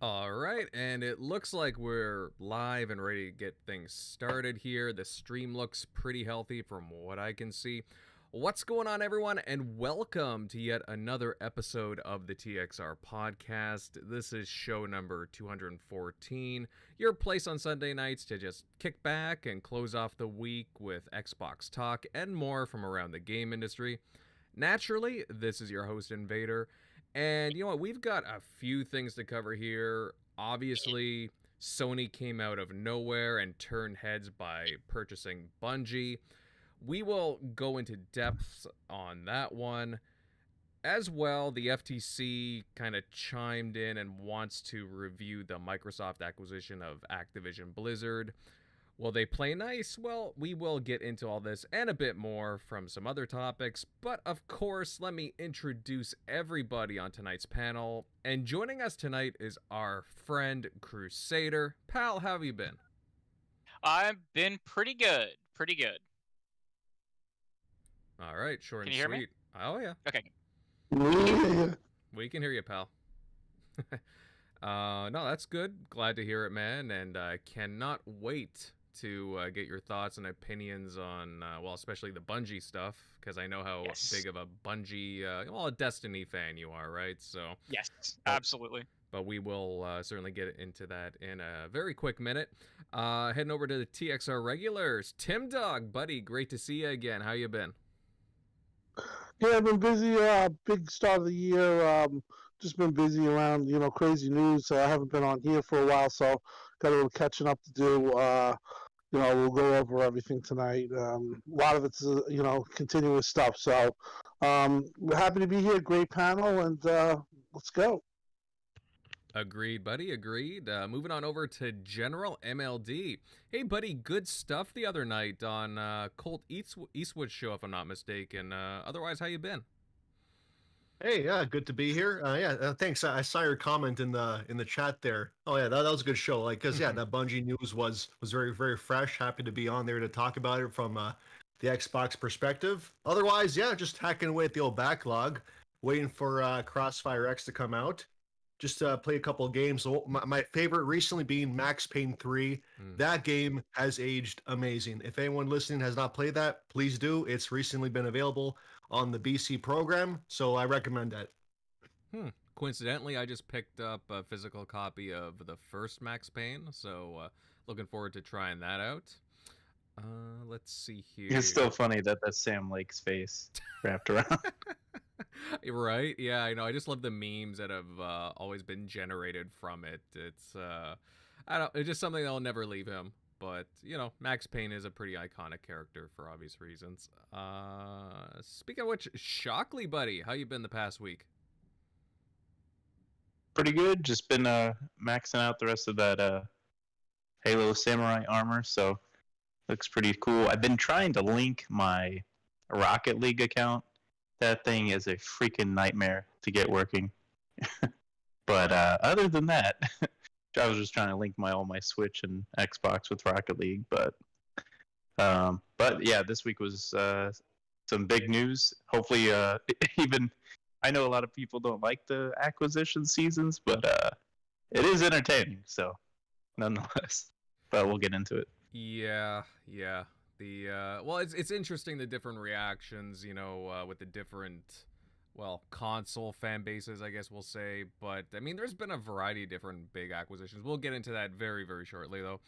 All right, and it looks like we're live and ready to get things started here. The stream looks pretty healthy from what I can see. What's going on, everyone, and welcome to yet another episode of the TXR Podcast. This is show number 214, your place on Sunday nights to just kick back and close off the week with Xbox talk and more from around the game industry. Naturally, this is your host, Invader. And you know what? We've got a few things to cover here. Obviously, Sony came out of nowhere and turned heads by purchasing Bungie. We will go into depth on that one. As well, the FTC kind of chimed in and wants to review the Microsoft acquisition of Activision-Blizzard. Will they play nice? Well, we will get into all this and a bit more from some other topics, but of course, let me introduce everybody on tonight's panel. And joining us tonight is our friend Crusader. Pal, how have you been? I've been pretty good. Pretty good. All right, short Can and you hear sweet. me? Oh, yeah. Okay. We can hear you, pal. No, that's good. Glad to hear it, man. And I cannot wait to get your thoughts and opinions on, well, especially the Bungie stuff, because I know how big of a Bungie, well, a Destiny fan you are, right? So Yes, absolutely. But we will certainly get into that in a very quick minute. Heading over to the TXR regulars, TimDog, buddy, great to see you again. How you been? Yeah, I've been busy. Big start of the year. Just been busy around, crazy news. I haven't been on here for a while, so got a little catching up to do. We'll go over everything tonight. A lot of it's, continuous stuff. So we're happy to be here. Great panel, and let's go. Agreed, buddy. Agreed. Moving on over to General MLD. Hey, buddy, good stuff the other night on Colt Eastwood's show, if I'm not mistaken. Otherwise, how you been? Hey, yeah, good to be here. Thanks. I saw your comment in the chat there. Oh yeah, that was a good show. Like, cause yeah, that Bungie news was very very fresh. Happy to be on there to talk about it from the Xbox perspective. Otherwise, yeah, just hacking away at the old backlog, waiting for Crossfire X to come out. Just play a couple of games. So my favorite recently being Max Payne 3. That game has aged amazing. If anyone listening has not played that, please do. It's recently been available on the BC program, so I recommend that. Coincidentally, I just picked up a physical copy of the first Max Payne, so looking forward to trying that out. Let's see here. It's still funny that that's Sam Lake's face wrapped around. Right? Yeah, I know. I just love the memes that have always been generated from it. It's it's just something that'll never leave him. But Max Payne is a pretty iconic character for obvious reasons. Speaking of which, Shockley, buddy, how you been the past week? Pretty good. Just been maxing out the rest of that Halo Samurai armor, so looks pretty cool. I've been trying to link my Rocket League account. That thing is a freaking nightmare to get working. But other than that, I was just trying to link all my Switch and Xbox with Rocket League. But yeah, this week was some big news. Hopefully, even I know a lot of people don't like the acquisition seasons, but it is entertaining. So nonetheless, but we'll get into it. Yeah. Well, it's interesting, the different reactions, with the different, console fan bases, I guess we'll say. But, I mean, there's been a variety of different big acquisitions. We'll get into that very, very shortly, though.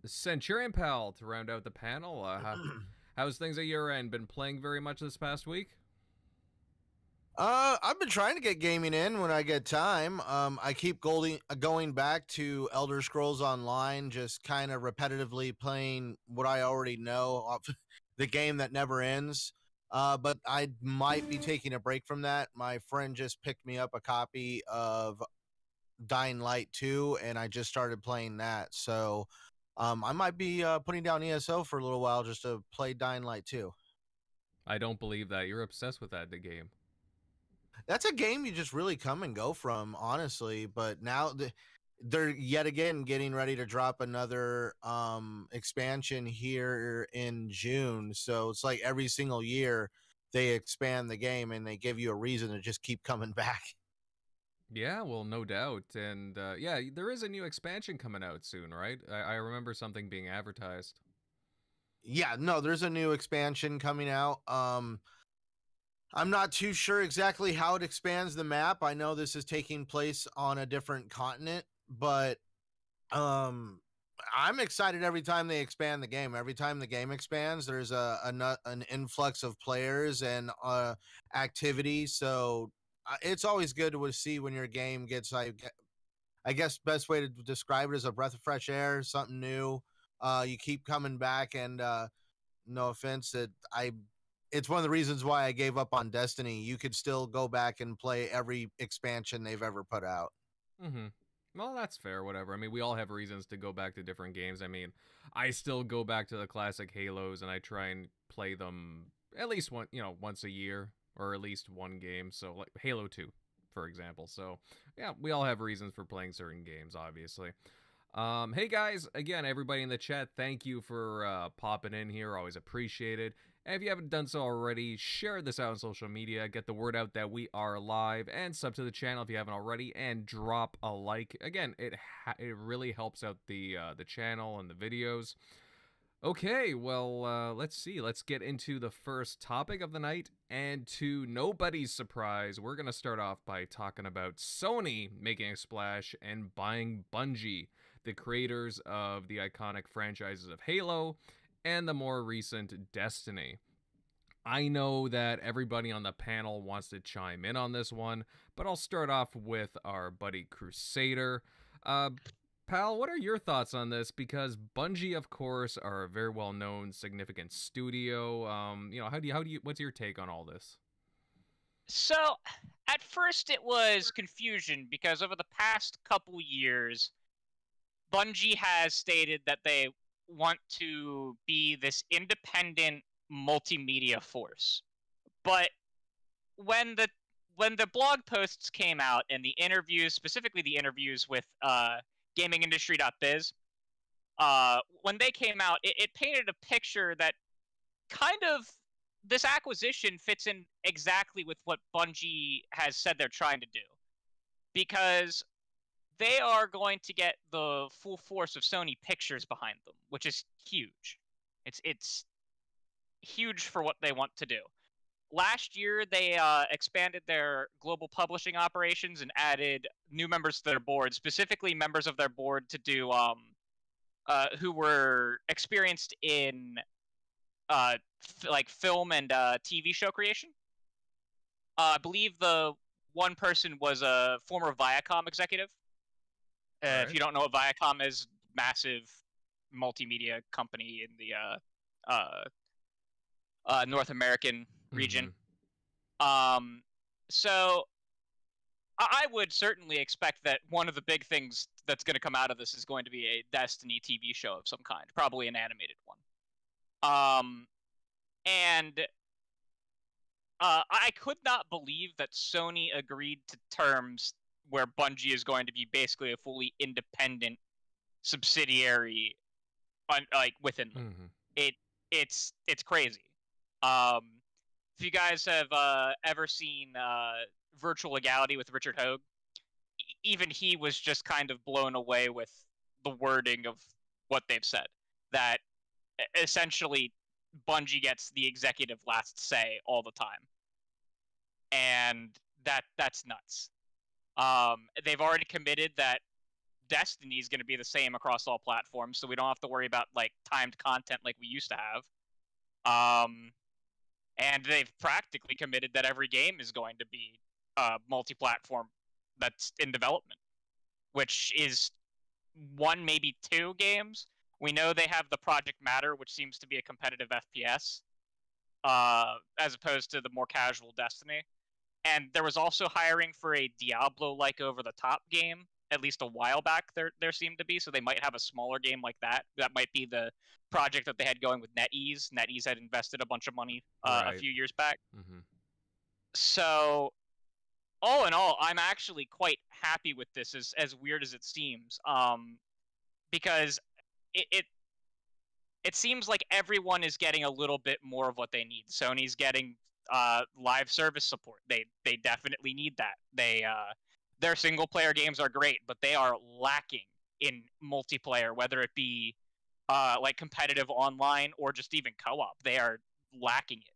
Centurion Pal, to round out the panel, how's things at your end? Been playing very much this past week? I've been trying to get gaming in when I get time. I keep going back to Elder Scrolls Online, just kind of repetitively playing what I already know of the game that never ends. But I might be taking a break from that. My friend just picked me up a copy of Dying Light 2, and I just started playing that. So I might be putting down ESO for a little while just to play Dying Light 2. I don't believe that. You're obsessed with that, the game. That's a game you just really come and go from, honestly. But now they're yet again getting ready to drop another expansion here in June. So it's like every single year they expand the game and they give you a reason to just keep coming back. Yeah, well, no doubt. And yeah, there is a new expansion coming out soon, right? I remember something being advertised. Yeah, no, there's a new expansion coming out. I'm not too sure exactly how it expands the map. I know this is taking place on a different continent, but um I'm excited every time they expand the game. Every time the game expands, there's an influx of players and activity. So it's always good to see when your game gets, I guess best way to describe it is a breath of fresh air, something new. You keep coming back, and no offense, it's one of the reasons why I gave up on Destiny. You could still go back and play every expansion they've ever put out. Mm-hmm. Well, that's fair, whatever. I mean, we all have reasons to go back to different games. I mean, I still go back to the classic Halos and I try and play them at least once a year, or at least one game. So like Halo 2, for example. So, yeah, we all have reasons for playing certain games, obviously. Hey guys, again, everybody in the chat, thank you for popping in here. Always appreciated. And if you haven't done so already, share this out on social media. Get the word out that we are live, and sub to the channel if you haven't already, and drop a like. Again, it really helps out the channel and the videos. Okay, well, let's see. Let's get into the first topic of the night. And to nobody's surprise, we're going to start off by talking about Sony making a splash and buying Bungie, the creators of the iconic franchises of Halo and the more recent Destiny. I know that everybody on the panel wants to chime in on this one, but I'll start off with our buddy Crusader. Pal, what are your thoughts on this? Because Bungie, of course, are a very well-known, significant studio. How do you? What's your take on all this? So, at first it was confusion because over the past couple years, Bungie has stated that they want to be this independent multimedia force. But when the blog posts came out and the interviews, specifically the interviews with gamingindustry.biz, when they came out, it painted a picture that kind of this acquisition fits in exactly with what Bungie has said they're trying to do. Because they are going to get the full force of Sony Pictures behind them, which is huge. It's huge for what they want to do. Last year, they expanded their global publishing operations and added new members to their board, specifically members of their board to do who were experienced in like film and TV show creation. I believe the one person was a former Viacom executive. Right. If you don't know what Viacom is, massive multimedia company in the North American region. Mm-hmm. So I would certainly expect that one of the big things that's going to come out of this is going to be a Destiny TV show of some kind, probably an animated one. And I could not believe that Sony agreed to terms where Bungie is going to be basically a fully independent subsidiary, within them. Mm-hmm. It's crazy. If you guys have ever seen Virtual Legality with Richard Hogue, even he was just kind of blown away with the wording of what they've said. That essentially Bungie gets the executive last say all the time, and that's nuts. They've already committed that Destiny is going to be the same across all platforms, so we don't have to worry about like timed content like we used to have. And they've practically committed that every game is going to be multi-platform that's in development, which is one, maybe two games. We know they have the Project Matter, which seems to be a competitive FPS, as opposed to the more casual Destiny. And there was also hiring for a Diablo-like over-the-top game, at least a while back there seemed to be, so they might have a smaller game like that. That might be the project that they had going with NetEase. NetEase had invested a bunch of money a few years back. Mm-hmm. So, all in all, I'm actually quite happy with this, as weird as it seems, because it seems like everyone is getting a little bit more of what they need. Sony's getting live service support. They definitely need that. their single player games are great, but they are lacking in multiplayer, whether it be like competitive online or just even co-op. They are lacking it.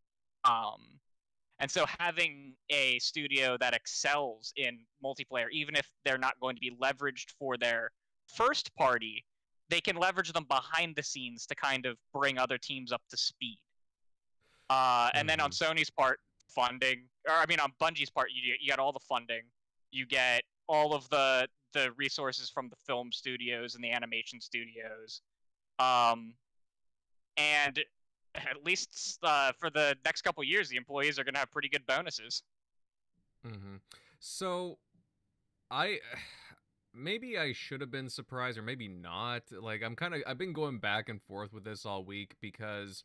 And so having a studio that excels in multiplayer, even if they're not going to be leveraged for their first party, they can leverage them behind the scenes to kind of bring other teams up to speed. And then on Sony's part, funding, or I mean on Bungie's part, you get all the funding, you get all of the resources from the film studios and the animation studios, and at least for the next couple years, the employees are going to have pretty good bonuses. So, maybe I should have been surprised, or maybe not. Like, I've been going back and forth with this all week because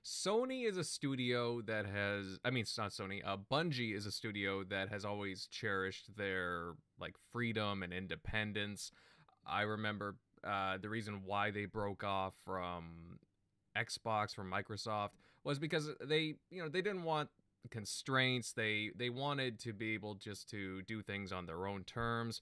Sony is a studio that has, I mean, it's not Sony, Bungie is a studio that has always cherished their, like, freedom and independence. I remember the reason why they broke off from Xbox, from Microsoft, was because they didn't want constraints. They wanted to be able just to do things on their own terms.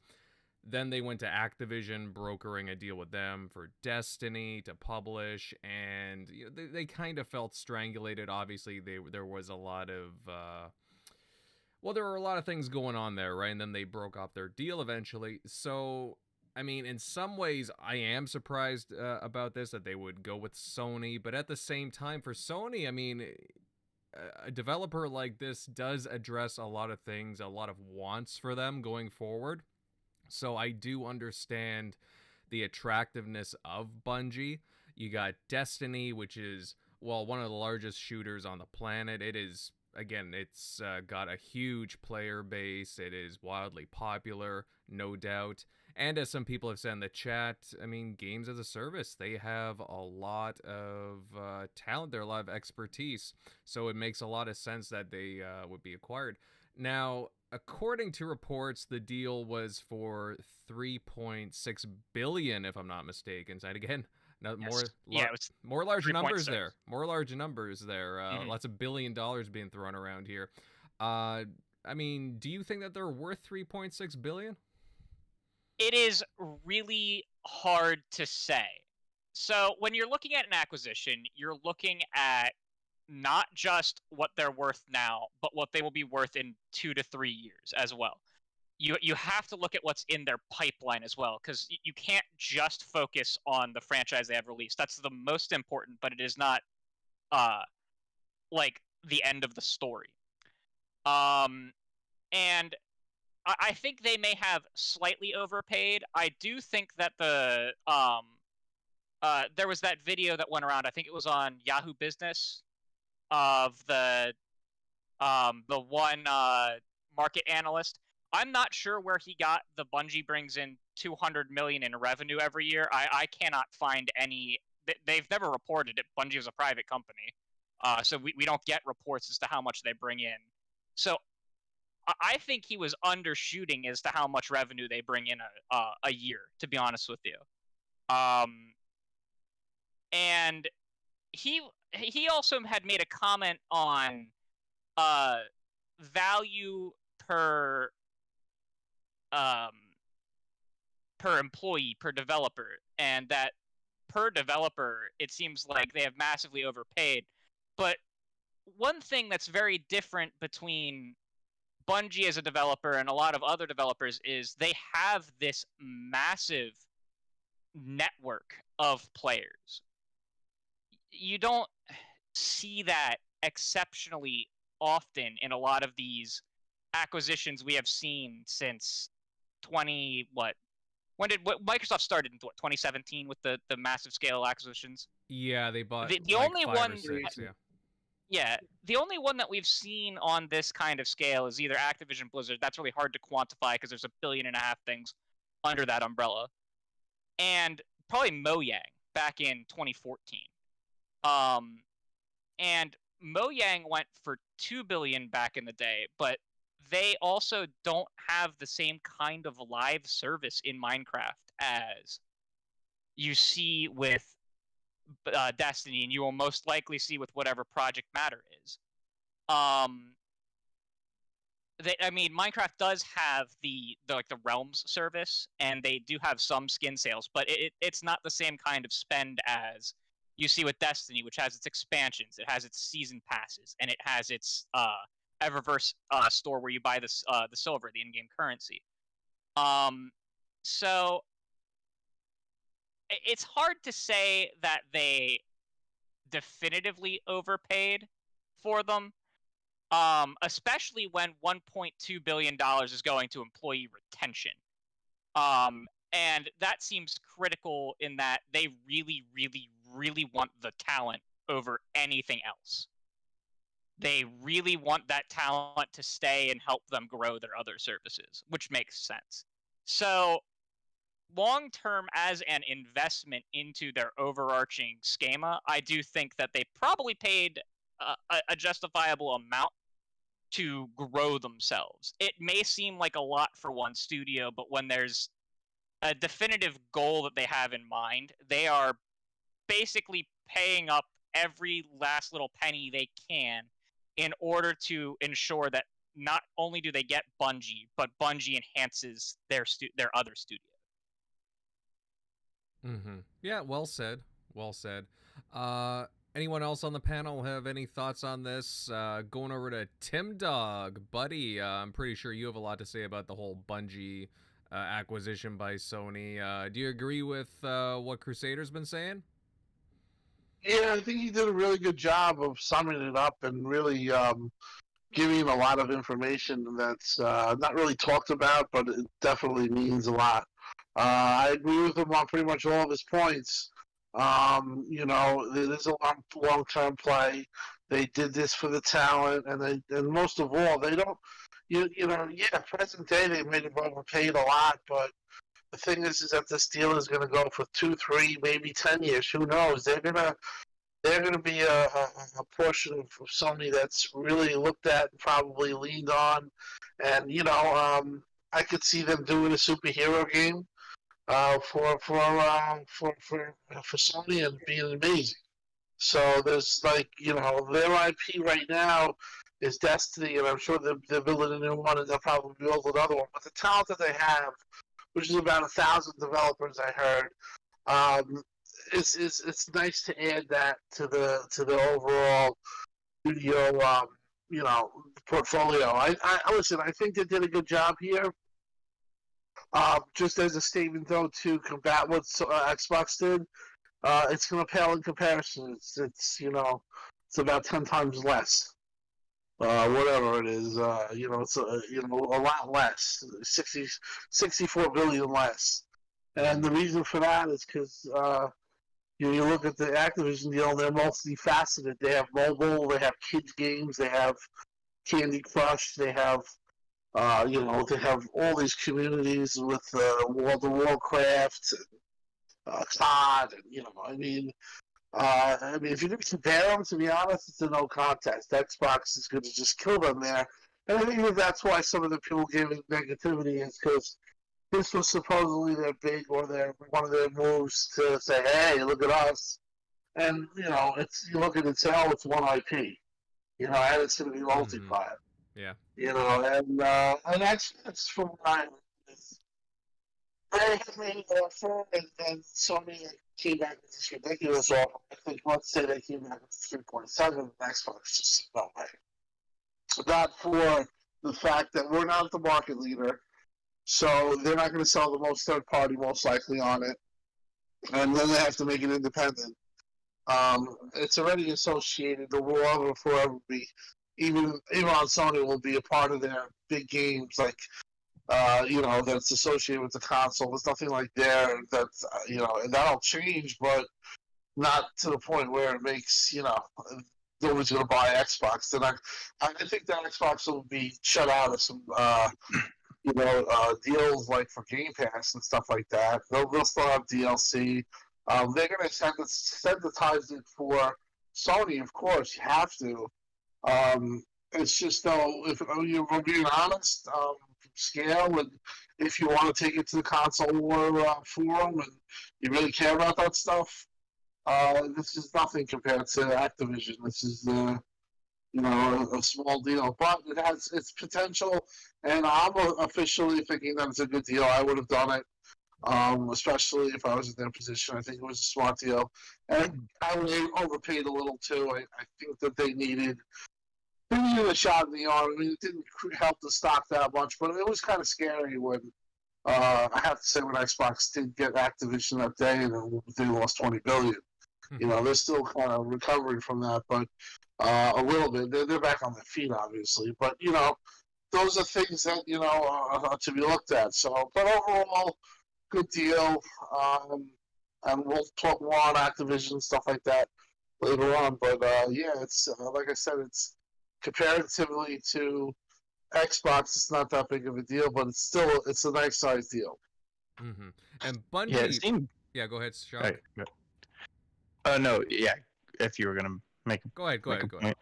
Then they went to Activision, brokering a deal with them for Destiny to publish, and they kind of felt strangulated. Obviously, there was a lot of there were a lot of things going on there, right? And then they broke off their deal eventually. So, I mean, in some ways, I am surprised about this, that they would go with Sony. But at the same time, for Sony, I mean, a developer like this does address a lot of things, a lot of wants for them going forward. So I do understand the attractiveness of Bungie. You got Destiny, which is, well, one of the largest shooters on the planet. It is, again, it's got a huge player base. It is wildly popular, no doubt. And as some people have said in the chat, I mean, games as a service, they have a lot of talent there, a lot of expertise. So it makes a lot of sense that they would be acquired. Now, according to reports, the deal was for $3.6 billion, if I'm not mistaken. And again, more large numbers there. More large numbers there. Lots of $1 billion being thrown around here. I mean, do you think that they're worth $3.6 billion? It is really hard to say. So when you're looking at an acquisition, you're looking at not just what they're worth now, but what they will be worth in 2 to 3 years as well. You have to look at what's in their pipeline as well, because you can't just focus on the franchise they have released. That's the most important, but it is not like the end of the story. And I think they may have slightly overpaid. I do think that there was that video that went around, I think it was on Yahoo Business, of the one market analyst. I'm not sure where he got the Bungie brings in $200 million in revenue every year. I cannot find any. They've never reported it. Bungie is a private company, so we don't get reports as to how much they bring in. So I think he was undershooting as to how much revenue they bring in a year, to be honest with you. And he also had made a comment on value per employee, per developer, and that per developer, it seems like they have massively overpaid. But one thing that's very different between Bungie as a developer and a lot of other developers is they have this massive network of players. You don't see that exceptionally often in a lot of these acquisitions we have seen since when did Microsoft started in 2017 with the massive scale acquisitions? Yeah, they bought the like only 5 one or 6, yeah. Yeah, the only one that we've seen on this kind of scale is either Activision-Blizzard. That's really hard to quantify because there's $1.5 billion things under that umbrella, and probably Mojang back in 2014. And Mojang went for $2 billion back in the day, but they also don't have the same kind of live service in Minecraft as you see with Destiny, and you will most likely see with whatever Project Matter is. Minecraft does have the Realms service, and they do have some skin sales, but it's not the same kind of spend as you see with Destiny, which has its expansions, it has its season passes, and it has its Eververse store where you buy the silver, the in-game currency. So it's hard to say that they definitively overpaid for them. Especially when $1.2 billion is going to employee retention. And that seems critical in that they really, really, really want the talent over anything else. They really want that talent to stay and help them grow their other services, which makes sense. So, long-term, as an investment into their overarching schema, I do think that they probably paid a justifiable amount to grow themselves. It may seem like a lot for one studio, but when there's a definitive goal that they have in mind, they are basically paying up every last little penny they can in order to ensure that not only do they get Bungie, but Bungie enhances their other studios. Mm-hmm. Yeah, well said. Well said. Anyone else on the panel have any thoughts on this? Going over to TimDog, buddy. I'm pretty sure you have a lot to say about the whole Bungie acquisition by Sony. Do you agree with what Crusader's been saying? Yeah, I think he did a really good job of summing it up and really giving a lot of information that's not really talked about, but it definitely means a lot. I agree with him on pretty much all of his points. It is a long-term play. They did this for the talent, and most of all, they don't. Present day they may have overpaid a lot, but the thing is that this deal is going to go for 2, 3, maybe 10 years. Who knows? They're gonna be a portion of Sony that's really looked at and probably leaned on, and I could see them doing a superhero game. For Sony and being amazing. So there's their IP right now is Destiny, and I'm sure they're building a new one, and they'll probably build another one. But the talent that they have, which is about 1,000 developers, I heard, it's nice to add that to the overall studio portfolio. I listen. I think they did a good job here. Just as a statement, though, to combat what Xbox did, it's going to pale in comparison. It's about 10 times less. Whatever it is, it's a lot less, 64 billion less. And the reason for that is because you look at the Activision deal, they're multifaceted. They have mobile, they have kids games, they have Candy Crush, they have they have all these communities with World of Warcraft, COD, and if you compare them, to be honest, it's a no contest. Xbox is going to just kill them there, and I think that's why some of the people giving negativity is because this was supposedly their big or one of their moves to say, hey, look at us, and you look at it and say, oh, it's one IP, and it's going to be multiplied. Yeah. And that's from what I they had made an offer, and then Sony came back with this ridiculous offer. I think let's say they came back with 3.7, and Xbox just no way. Not for the fact that we're not the market leader, so they're not going to sell the most third party most likely on it, and then they have to make it independent. It's already associated. The will will forever be. Even on Sony will be a part of their big games, like that's associated with the console. There's nothing like there that's and that'll change, but not to the point where it makes nobody's going to buy Xbox. Then I think that Xbox will be shut out of some deals like for Game Pass and stuff like that. They'll still have DLC. They're going to sensitize it for Sony, of course. You have to. It's just though, if you're being honest, scale, and if you want to take it to the console war forum and you really care about that stuff, this is nothing compared to Activision. This is a small deal, but it has its potential, and I'm officially thinking that it's a good deal. I would have done it, especially if I was in their position. I think it was a smart deal, and I was overpaid a little too. I think that they needed a shot in the arm. I mean, it didn't help the stock that much, but it was kind of scary when I have to say when Xbox did get Activision that day and they lost $20 billion. They're still kind of recovering from that, but a little bit. They're back on their feet, obviously, but those are things that are to be looked at. So, but overall, good deal. And we'll talk more on Activision stuff like that later on. But yeah, it's like I said, it's comparatively to Xbox, it's not that big of a deal, but it's a nice size deal. Mm-hmm. And Bungie. Yeah, it seemed... Yeah, go ahead, Sean. Right. No, yeah. If you were gonna make go ahead.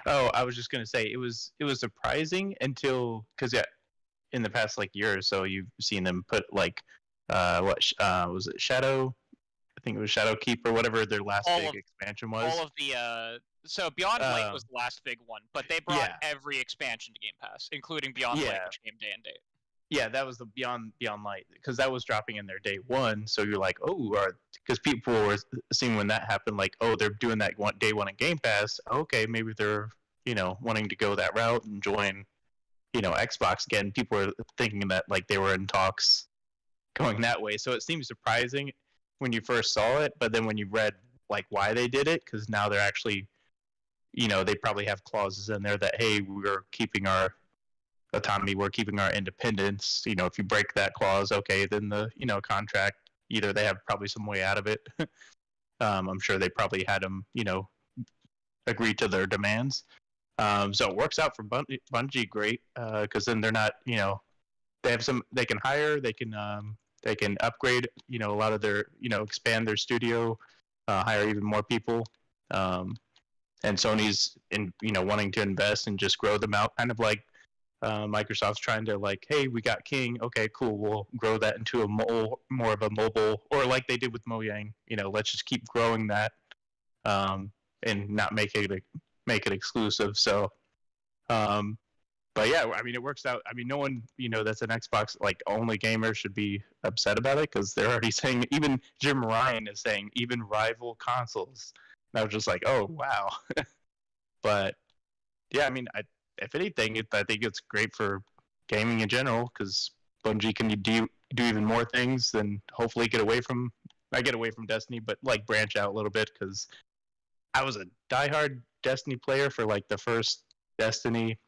Oh, I was just gonna say it was surprising until because in the past year or so you've seen them put was it Shadow? I think it was Shadowkeep or whatever their last big expansion was. All of the so Beyond Light was the last big one, but they brought every expansion to Game Pass, including Beyond Light, which came day and date. Yeah, that was the Beyond Light because that was dropping in their day one. So you're like, because people were seeing when that happened, they're doing that day one in Game Pass. Okay, maybe they're wanting to go that route and join Xbox again. People were thinking that they were in talks going that way. So it seems surprising when you first saw it, but then when you read why they did it, because now they're actually, they probably have clauses in there that hey, we're keeping our autonomy, we're keeping our independence. If you break that clause, okay, then the contract, either they have probably some way out of it. I'm sure they probably had them agree to their demands. So it works out for Bungie great, because then they're not they have they can hire, they can upgrade a lot of their expand their studio, hire even more people, and Sony's in wanting to invest and just grow them out, kind of like Microsoft's trying to hey, we got King, okay, cool, we'll grow that into a more of a mobile, or like they did with Mojang, let's just keep growing that, and not make it exclusive. So, but yeah, I mean, it works out. I mean, no one that's an Xbox only gamer should be upset about it, because they're already saying, even Jim Ryan is saying even rival consoles. And I was just like, oh wow. But yeah, I mean, if anything, I think it's great for gaming in general, because Bungie can do even more things, than hopefully get away from Destiny, but branch out a little bit, because I was a diehard Destiny player for the first Destiny,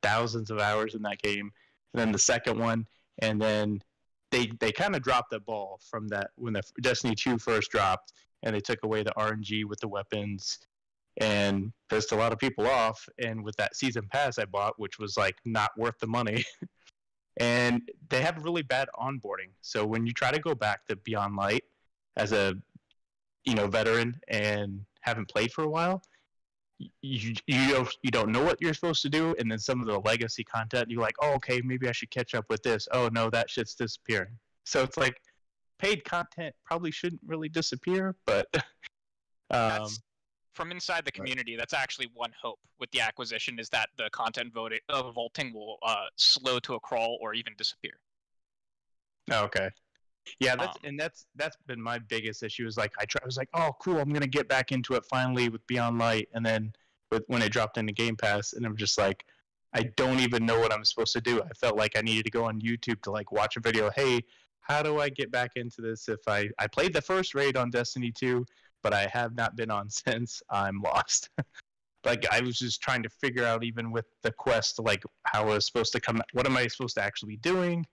thousands of hours in that game, and then the second one, and then they kind of dropped the ball from that when the Destiny 2 first dropped, and they took away the RNG with the weapons and pissed a lot of people off. And with that season pass I bought, which was not worth the money, and they have really bad onboarding. So when you try to go back to Beyond Light as a veteran and haven't played for a while, you don't know what you're supposed to do, and then some of the legacy content, you're like, oh, okay, maybe I should catch up with this. Oh no, that shit's disappearing. So it's paid content probably shouldn't really disappear, but that's, from inside the community, that's actually one hope with the acquisition, is that the content vaulting will slow to a crawl or even disappear. Okay. Yeah, that's been my biggest issue. Is I was like, oh cool, I'm gonna get back into it finally with Beyond Light, and then when it dropped into Game Pass, and I'm just like, I don't even know what I'm supposed to do. I felt like I needed to go on YouTube to watch a video. Hey, how do I get back into this? If I played the first raid on Destiny 2, but I have not been on since, I'm lost. I was just trying to figure out, even with the quest, how I was supposed to come, what am I supposed to actually be doing?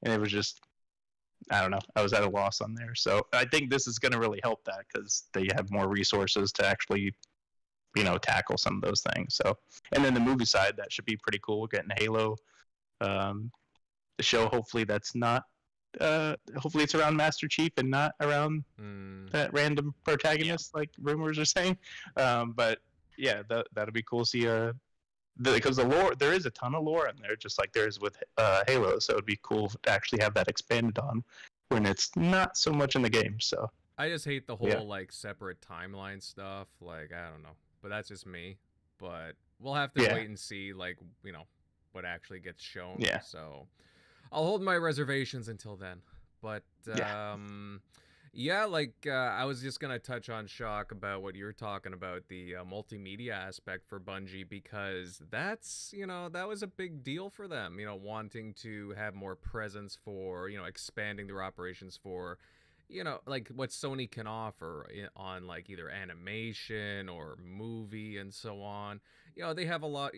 And it was just, I don't know, I was at a loss on there. So I think this is going to really help that, because they have more resources to actually, tackle some of those things. So, and then the movie side, that should be pretty cool. We're getting Halo, the show. Hopefully that's not, hopefully it's around Master Chief and not around that random protagonist, like rumors are saying. But yeah, that'll be cool to see. Because the lore, there is a ton of lore in there, just like there is with Halo. So it'd be cool to actually have that expanded on when it's not so much in the game. So I just hate the whole separate timeline stuff. I don't know, but that's just me. but we'll have to Yeah. wait and see, like, what actually gets shown. Yeah. So I'll hold my reservations until then. But I was just gonna touch on Shock about what you're talking about, the multimedia aspect for Bungie, because that's that was a big deal for them. Wanting to have more presence for expanding their operations for like what Sony can offer on like either animation or movie and so on. They have a lot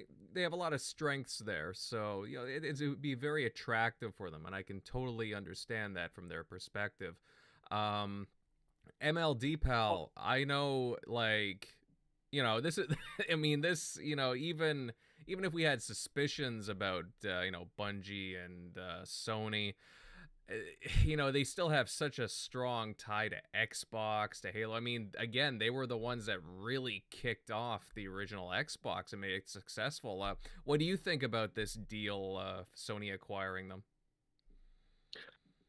of strengths there, so it would be very attractive for them, and I can totally understand that from their perspective. MLD pal, I know, like, this is I mean, this, even if we had suspicions about Bungie and Sony, they still have such a strong tie to Xbox, to Halo. I mean, again, they were the ones that really kicked off the original Xbox and made it successful. What do you think about this deal, Sony acquiring them?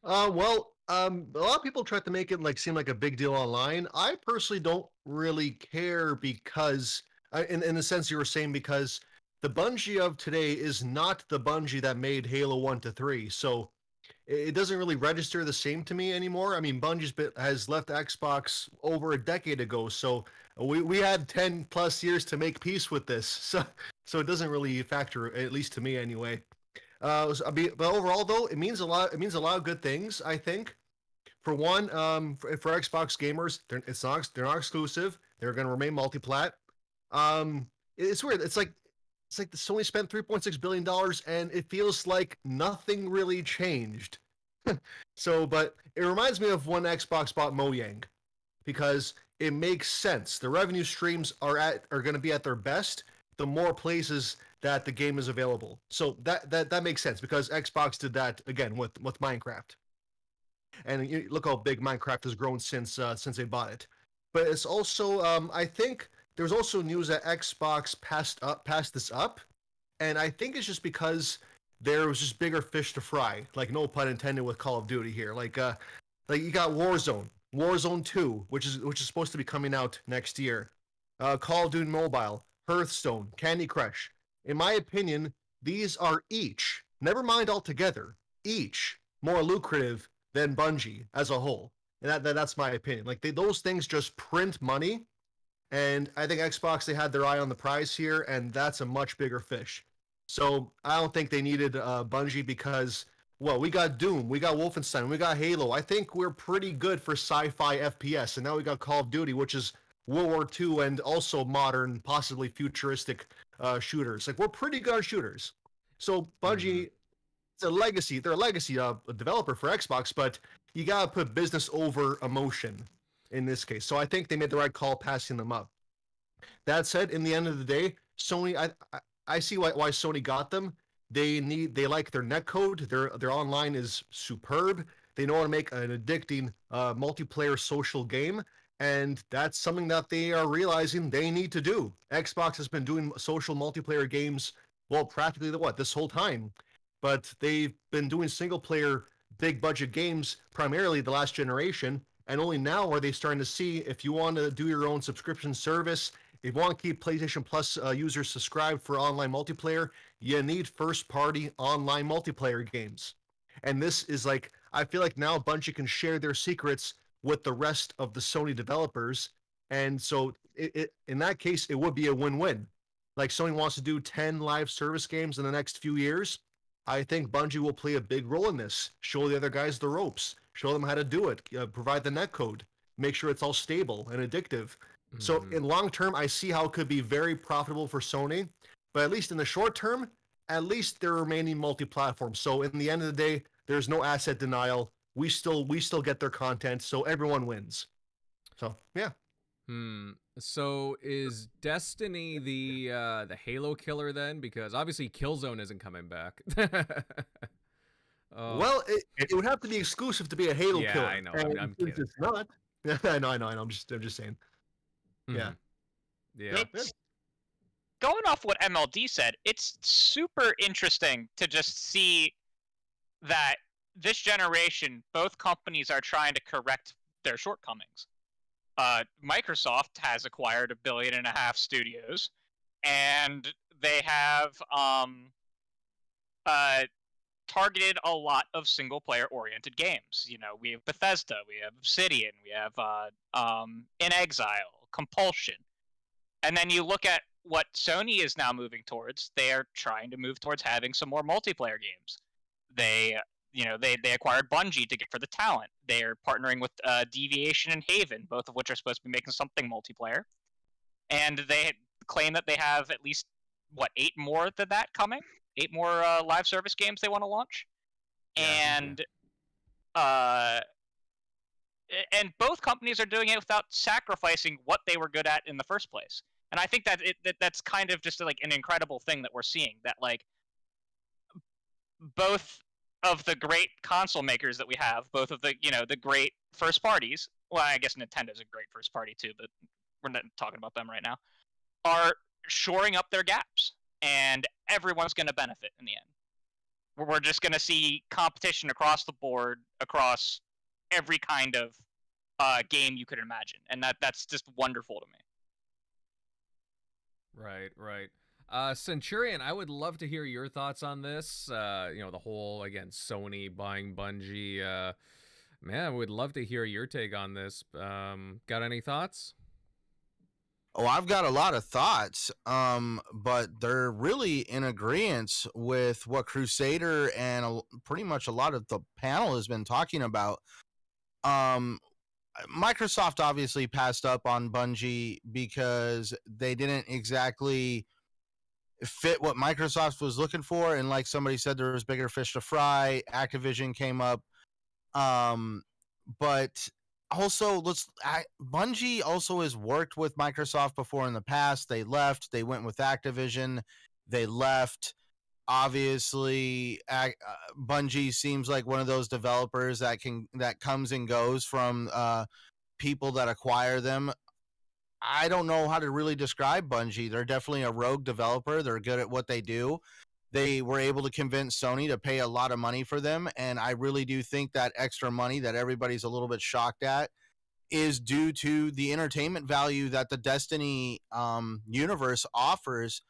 A lot of people try to make it seem like a big deal online. I personally don't really care because, in the sense you were saying, because the Bungie of today is not the Bungie that made Halo 1 to 3. So it doesn't really register the same to me anymore. I mean, Bungie has left Xbox over a decade ago, so we had 10 plus years to make peace with this. So it doesn't really factor, at least to me anyway. But overall, though, it means a lot. It means a lot of good things, I think. For one, for Xbox gamers, they're not exclusive. They're going to remain multi-plat. It's weird. It's like the Sony spent $3.6 billion and it feels like nothing really changed. But it reminds me of when Xbox bought Mojang, because it makes sense. The revenue streams are going to be at their best the more places that the game is available. So that makes sense, because Xbox did that again with Minecraft. And look how big Minecraft has grown since they bought it. But it's also, I think there's also news that Xbox passed this up, and I think it's just because there was just bigger fish to fry. Like, no pun intended with Call of Duty here. Like you got Warzone 2, which is supposed to be coming out next year. Call of Duty Mobile, Hearthstone, Candy Crush. In my opinion, these are each, never mind altogether, each more lucrative than Bungie as a whole. And that's my opinion. Like, those things just print money, and I think Xbox, they had their eye on the prize here, and that's a much bigger fish. So I don't think they needed Bungie because, well, we got Doom, we got Wolfenstein, we got Halo. I think we're pretty good for sci-fi FPS, and now we got Call of Duty, which is World War II and also modern, possibly futuristic shooters. Like, we're pretty good at shooters. So Bungie, it's a legacy. They're a legacy developer for Xbox, but you gotta put business over emotion in this case. So I think they made the right call passing them up. That said, in the end of the day, Sony, I see why Sony got them. They like their netcode. Their online is superb. They know how to make an addicting multiplayer social game, and that's something that they are realizing they need to do. Xbox has been doing social multiplayer games, well, practically this whole time, but they've been doing single player big budget games primarily the last generation, and only now are they starting to see, if you want to do your own subscription service, if you want to keep PlayStation Plus users subscribed for online multiplayer, you need first-party online multiplayer games. And this is like, I feel like now Bungie can share their secrets with the rest of the Sony developers, and so in that case, it would be a win-win. Like, Sony wants to do 10 live service games in the next few years. I think Bungie will play a big role in this. Show the other guys the ropes. Show them how to do it. Provide the netcode. Make sure it's all stable and addictive. So in long term, I see how it could be very profitable for Sony. But at least in the short term, at least they're remaining multi-platform. So in the end of the day, there's no asset denial. We still get their content, so everyone wins. So yeah. So is Destiny the Halo killer then? Because obviously Killzone isn't coming back. Well, it would have to be exclusive to be a Halo killer. Yeah, I know. I'm kidding. It's not. I know. I'm just saying. Yeah. Yeah. Going off what MLD said, it's super interesting to just see that this generation, both companies are trying to correct their shortcomings. Microsoft has acquired $1.5 billion studios, and they have targeted a lot of single-player oriented games. You know, we have Bethesda, we have Obsidian, we have In Exile, Compulsion, and then you look at what Sony is now moving towards. They are trying to move towards having some more multiplayer games. They acquired Bungie to get for the talent. They're partnering with Deviation and Haven, both of which are supposed to be making something multiplayer. And they claim that they have at least 8 more than that coming. 8 more live service games they want to launch, and both companies are doing it without sacrificing what they were good at in the first place. And I think that's kind of just like an incredible thing that we're seeing, that like both of the great console makers that we have, both of the the great first parties. Well, I guess Nintendo's a great first party too, but we're not talking about them right now. Are shoring up their gaps. And everyone's going to benefit in the end. We're just going to see competition across the board, across every kind of game you could imagine, and that's just wonderful to me. Right. Centurion, I would love to hear your thoughts on this. The whole, again, Sony buying Bungie. Man, I would love to hear your take on this. Got any thoughts? Oh, I've got a lot of thoughts, but they're really in agreement with what Crusader and pretty much a lot of the panel has been talking about. Microsoft obviously passed up on Bungie because they didn't exactly fit what Microsoft was looking for, and like somebody said, there was bigger fish to fry. Activision came up, but also, Bungie also has worked with Microsoft before in the past. They left. They went with Activision. They left. Obviously, Bungie seems like one of those developers that comes and goes from people that acquire them. I don't know how to really describe Bungie. They're definitely a rogue developer. They're good at what they do. They were able to convince Sony to pay a lot of money for them, and I really do think that extra money that everybody's a little bit shocked at is due to the entertainment value that the Destiny universe offers.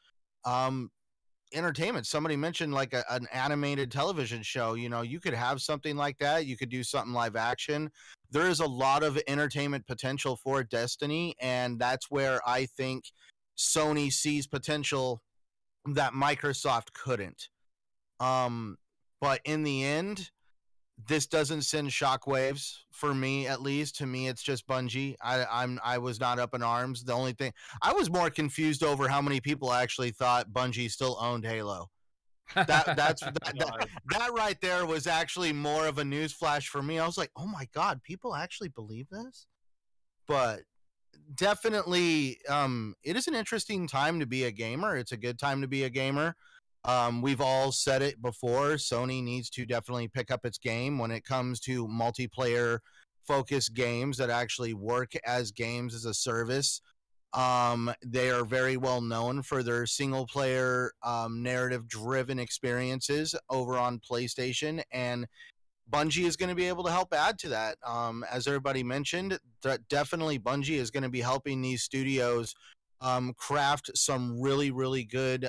Entertainment. Somebody mentioned like an animated television show. You could have something like that. You could do something live action. There is a lot of entertainment potential for Destiny, and that's where I think Sony sees potential that Microsoft couldn't. But in the end, this doesn't send shockwaves for me, at least. To me, it's just Bungie. I was not up in arms. The only thing I was more confused over how many people actually thought Bungie still owned Halo. That right there was actually more of a news flash for me. I was like, oh my God, people actually believe this? But definitely, it is an interesting time to be a gamer. It's a good time to be a gamer. We've all said it before. Sony needs to definitely pick up its game when it comes to multiplayer focused games that actually work as games as a service. They are very well known for their single player narrative driven experiences over on PlayStation, and Bungie is going to be able to help add to that. As everybody mentioned, definitely Bungie is going to be helping these studios craft some really, really good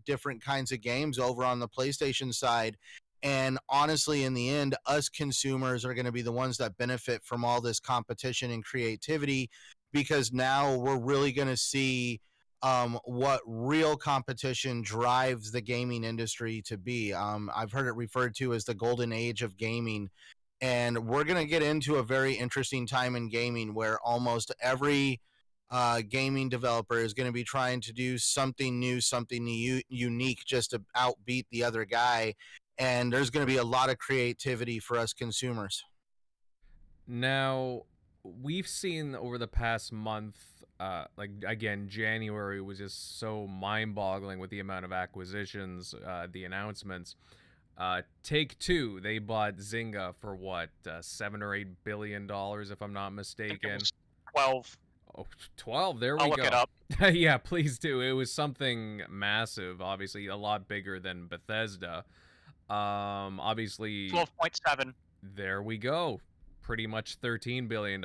different kinds of games over on the PlayStation side. And honestly, in the end, us consumers are going to be the ones that benefit from all this competition and creativity, because now we're really going to see what real competition drives the gaming industry to be. I've heard it referred to as the golden age of gaming, and we're going to get into a very interesting time in gaming where almost every gaming developer is going to be trying to do something new, something unique, just to outbeat the other guy. And there's going to be a lot of creativity for us consumers. Now, we've seen over the past month, again, January was just so mind-boggling with the amount of acquisitions, the announcements. Take-Two, they bought Zynga for what, $7 or $8 billion, if I'm not mistaken. I think it was 12. Oh, 12, there we go. I'll look it up. Yeah, please do. It was something massive, obviously a lot bigger than Bethesda. Obviously 12.7. There we go. Pretty much $13 billion.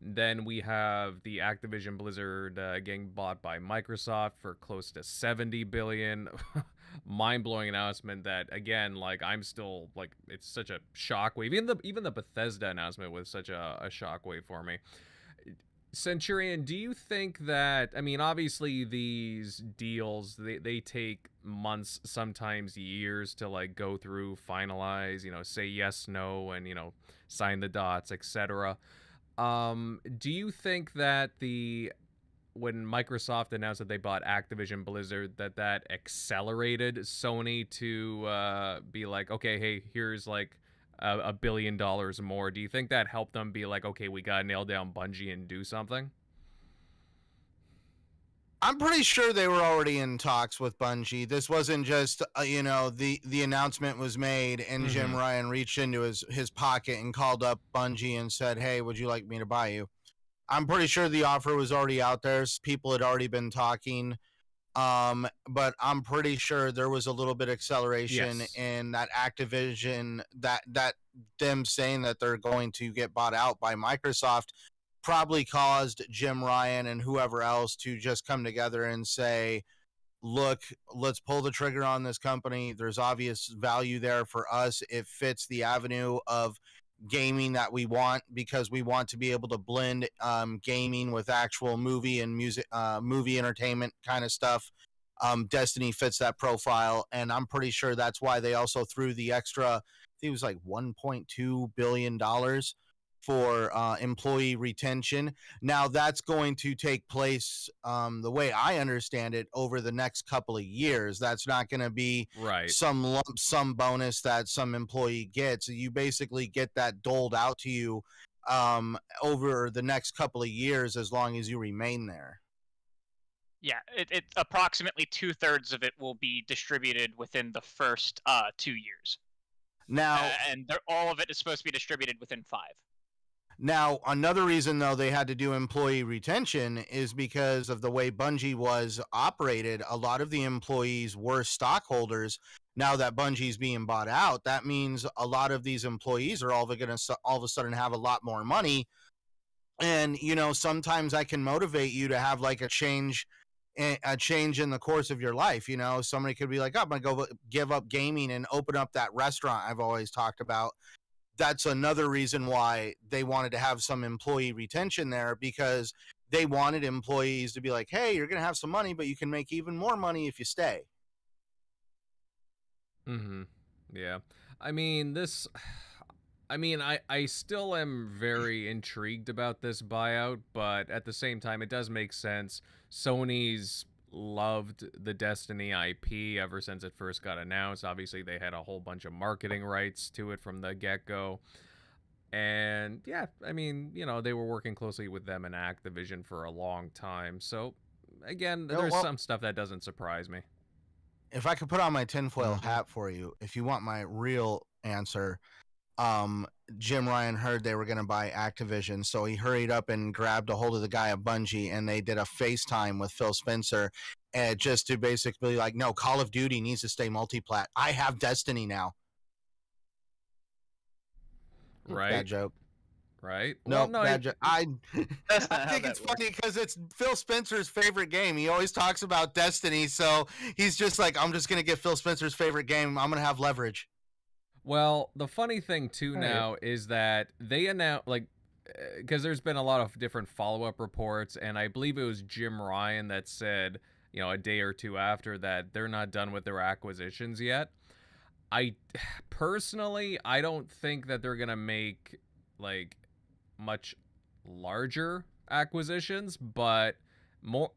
Then we have the Activision-Blizzard getting bought by Microsoft for close to $70 billion. Mind-blowing announcement that, again, like, I'm still, like, it's such a shockwave. Even the Bethesda announcement was such a shockwave for me. Centurion, do you think that, I mean, obviously these deals, they take months, sometimes years to, like, go through, finalize, say yes, no, and, sign the dots, etc. Do you think that when Microsoft announced that they bought Activision Blizzard, that accelerated Sony to be like, okay, hey, here's like $1 billion more? Do you think that helped them be like, okay, we gotta nail down Bungie and do something? I'm pretty sure they were already in talks with Bungie. This wasn't just, the announcement was made and Jim Ryan reached into his pocket and called up Bungie and said, hey, would you like me to buy you? I'm pretty sure the offer was already out there. People had already been talking. But I'm pretty sure there was a little bit of acceleration in that Activision, that them saying that they're going to get bought out by Microsoft probably caused Jim Ryan and whoever else to just come together and say, look, let's pull the trigger on this company. There's obvious value there for us. It fits the avenue of gaming that we want, because we want to be able to blend gaming with actual movie and music, movie entertainment kind of stuff. Destiny fits that profile, and I'm pretty sure that's why they also threw the extra, I think it was like $1.2 billion for employee retention. Now that's going to take place, the way I understand it, over the next couple of years. That's not going to be some lump sum bonus that some employee gets. You basically get that doled out to you over the next couple of years, as long as you remain there. Yeah, it approximately 2/3 of it will be distributed within the first 2 years. Now, and all of it is supposed to be distributed within 5. Now, another reason, though, they had to do employee retention is because of the way Bungie was operated. A lot of the employees were stockholders. Now that Bungie's being bought out, that means a lot of these employees are all of a sudden have a lot more money. And, sometimes I can motivate you to have like a change in the course of your life. Somebody could be like, oh, I'm going to go give up gaming and open up that restaurant I've always talked about. That's another reason why they wanted to have some employee retention there, because they wanted employees to be like, hey, you're going to have some money, but you can make even more money if you stay. Yeah. I mean, I still am very intrigued about this buyout, but at the same time, it does make sense. Sony's loved the Destiny IP ever since it first got announced. Obviously, they had a whole bunch of marketing rights to it from the get-go. And yeah, I mean, they were working closely with them and Activision for a long time. So again, there's some stuff that doesn't surprise me. If I could put on my tinfoil hat for you, if you want my real answer, Jim Ryan heard they were going to buy Activision, so he hurried up and grabbed a hold of the guy at Bungie, and they did a FaceTime with Phil Spencer, just to basically like, no, Call of Duty needs to stay multiplat. I have Destiny now. Right. Bad joke. Right. No, bad joke. I think it's funny because it's Phil Spencer's favorite game. He always talks about Destiny, so he's just like, I'm just going to get Phil Spencer's favorite game. I'm going to have leverage. Well, the funny thing too now is that they announced, like, because there's been a lot of different follow-up reports, and I believe it was Jim Ryan that said, a day or two after, that they're not done with their acquisitions yet. I personally, I don't think that they're gonna make like much larger acquisitions, but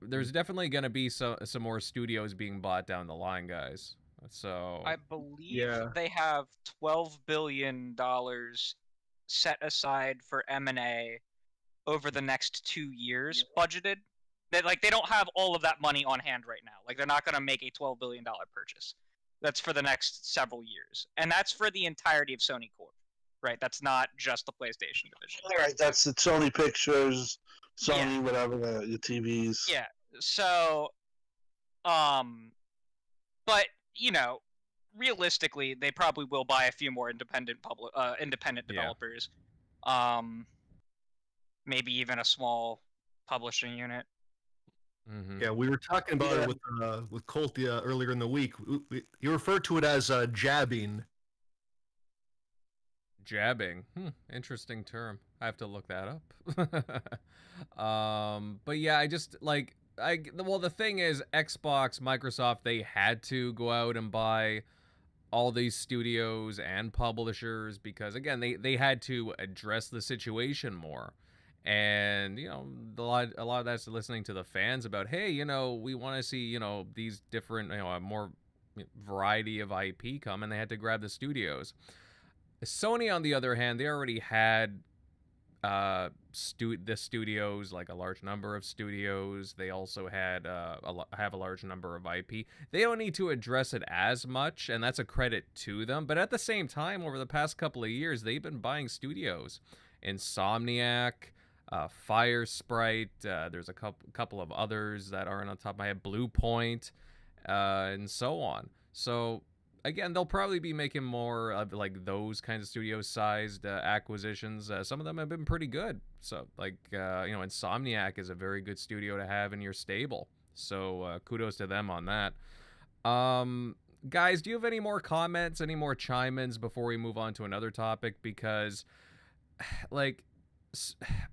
there's definitely gonna be some more studios being bought down the line, guys. So I believe they have $12 billion set aside for M&A over the next 2 years budgeted. They don't have all of that money on hand right now. Like, they're not going to make a $12 billion purchase. That's for the next several years. And that's for the entirety of Sony Corp, right? That's not just the PlayStation division. All right, that's the Sony Pictures, Sony, whatever, the TVs. Yeah. So, but, realistically, they probably will buy a few more independent developers. maybe even a small publishing unit. Mm-hmm. Yeah, we were talking about it with Colt earlier in the week. You referred to it as jabbing. Jabbing. Interesting term. I have to look that up. But yeah, I just like well, the thing is, Xbox, Microsoft, they had to go out and buy all these studios and publishers because again, they had to address the situation more. And a lot of that's listening to the fans about, hey, we want to see these different a more variety of IP come, and they had to grab the studios. Sony, on the other hand, they already had the studios, like a large number of studios. They also had have a large number of IP. They don't need to address it as much, and that's a credit to them. But at the same time, over the past couple of years, they've been buying studios. Insomniac, Fire Sprite. There's a couple of others that aren't on top of my head. Blue Point, and so on. So again, they'll probably be making more of like those kinds of studio-sized acquisitions. Some of them have been pretty good. So, like, Insomniac is a very good studio to have in your stable. So, kudos to them on that. Guys, do you have any more comments, any more chime-ins before we move on to another topic? Because, like,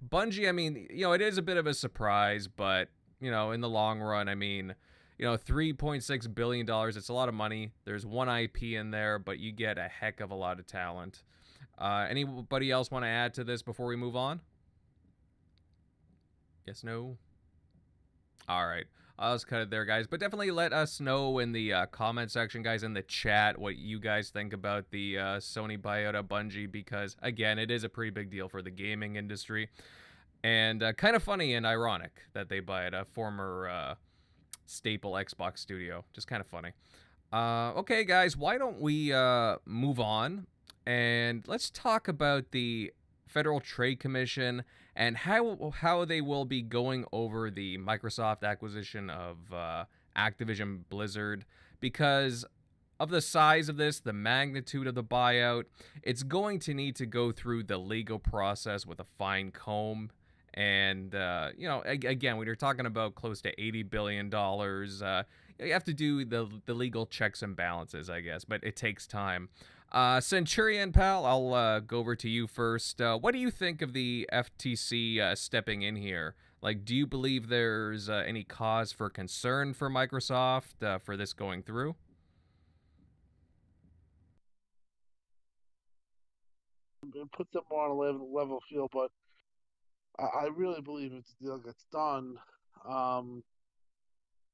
Bungie, I mean, it is a bit of a surprise, but, in the long run, I mean, $3.6 billion, it's a lot of money. There's one IP in there, but you get a heck of a lot of talent. Anybody else want to add to this before we move on? Yes, no? All right. I'll just cut it there, guys. But definitely let us know in the comment section, guys, in the chat, what you guys think about the Sony buyout of Bungie, because, again, it is a pretty big deal for the gaming industry. And kind of funny and ironic that they buy it, a former staple Xbox studio. Just kind of funny. Okay, guys, why don't we move on and let's talk about the Federal Trade Commission and how they will be going over the Microsoft acquisition of Activision-Blizzard, because of the size of this, the magnitude of the buyout, it's going to need to go through the legal process with a fine comb. And, again, when you're talking about close to $80 billion, you have to do the legal checks and balances, I guess, but it takes time. Centurion, pal, I'll go over to you first. What do you think of the FTC stepping in here? Like, do you believe there's any cause for concern for Microsoft for this going through? It puts them more on a level field, but I really believe if the deal gets done,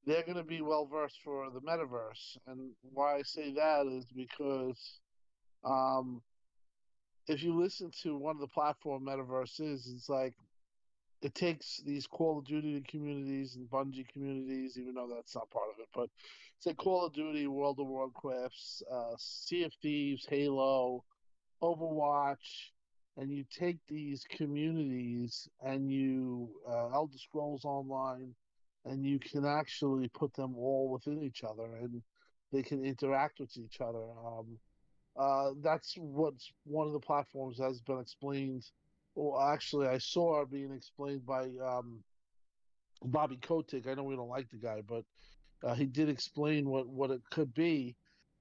they're going to be well versed for the metaverse. And why I say that is because if you listen to one of the platform metaverse it's like it takes these Call of Duty communities and Bungie communities, even though that's not part of it, but say Call of Duty, World of Warcraft, Sea of Thieves, Halo, Overwatch, and you take these communities and you Elder Scrolls Online, and you can actually put them all within each other, and they can interact with each other. That's what one of the platforms has been explained. Well, actually, I saw it being explained by Bobby Kotick. I know we don't like the guy, but he did explain what it could be,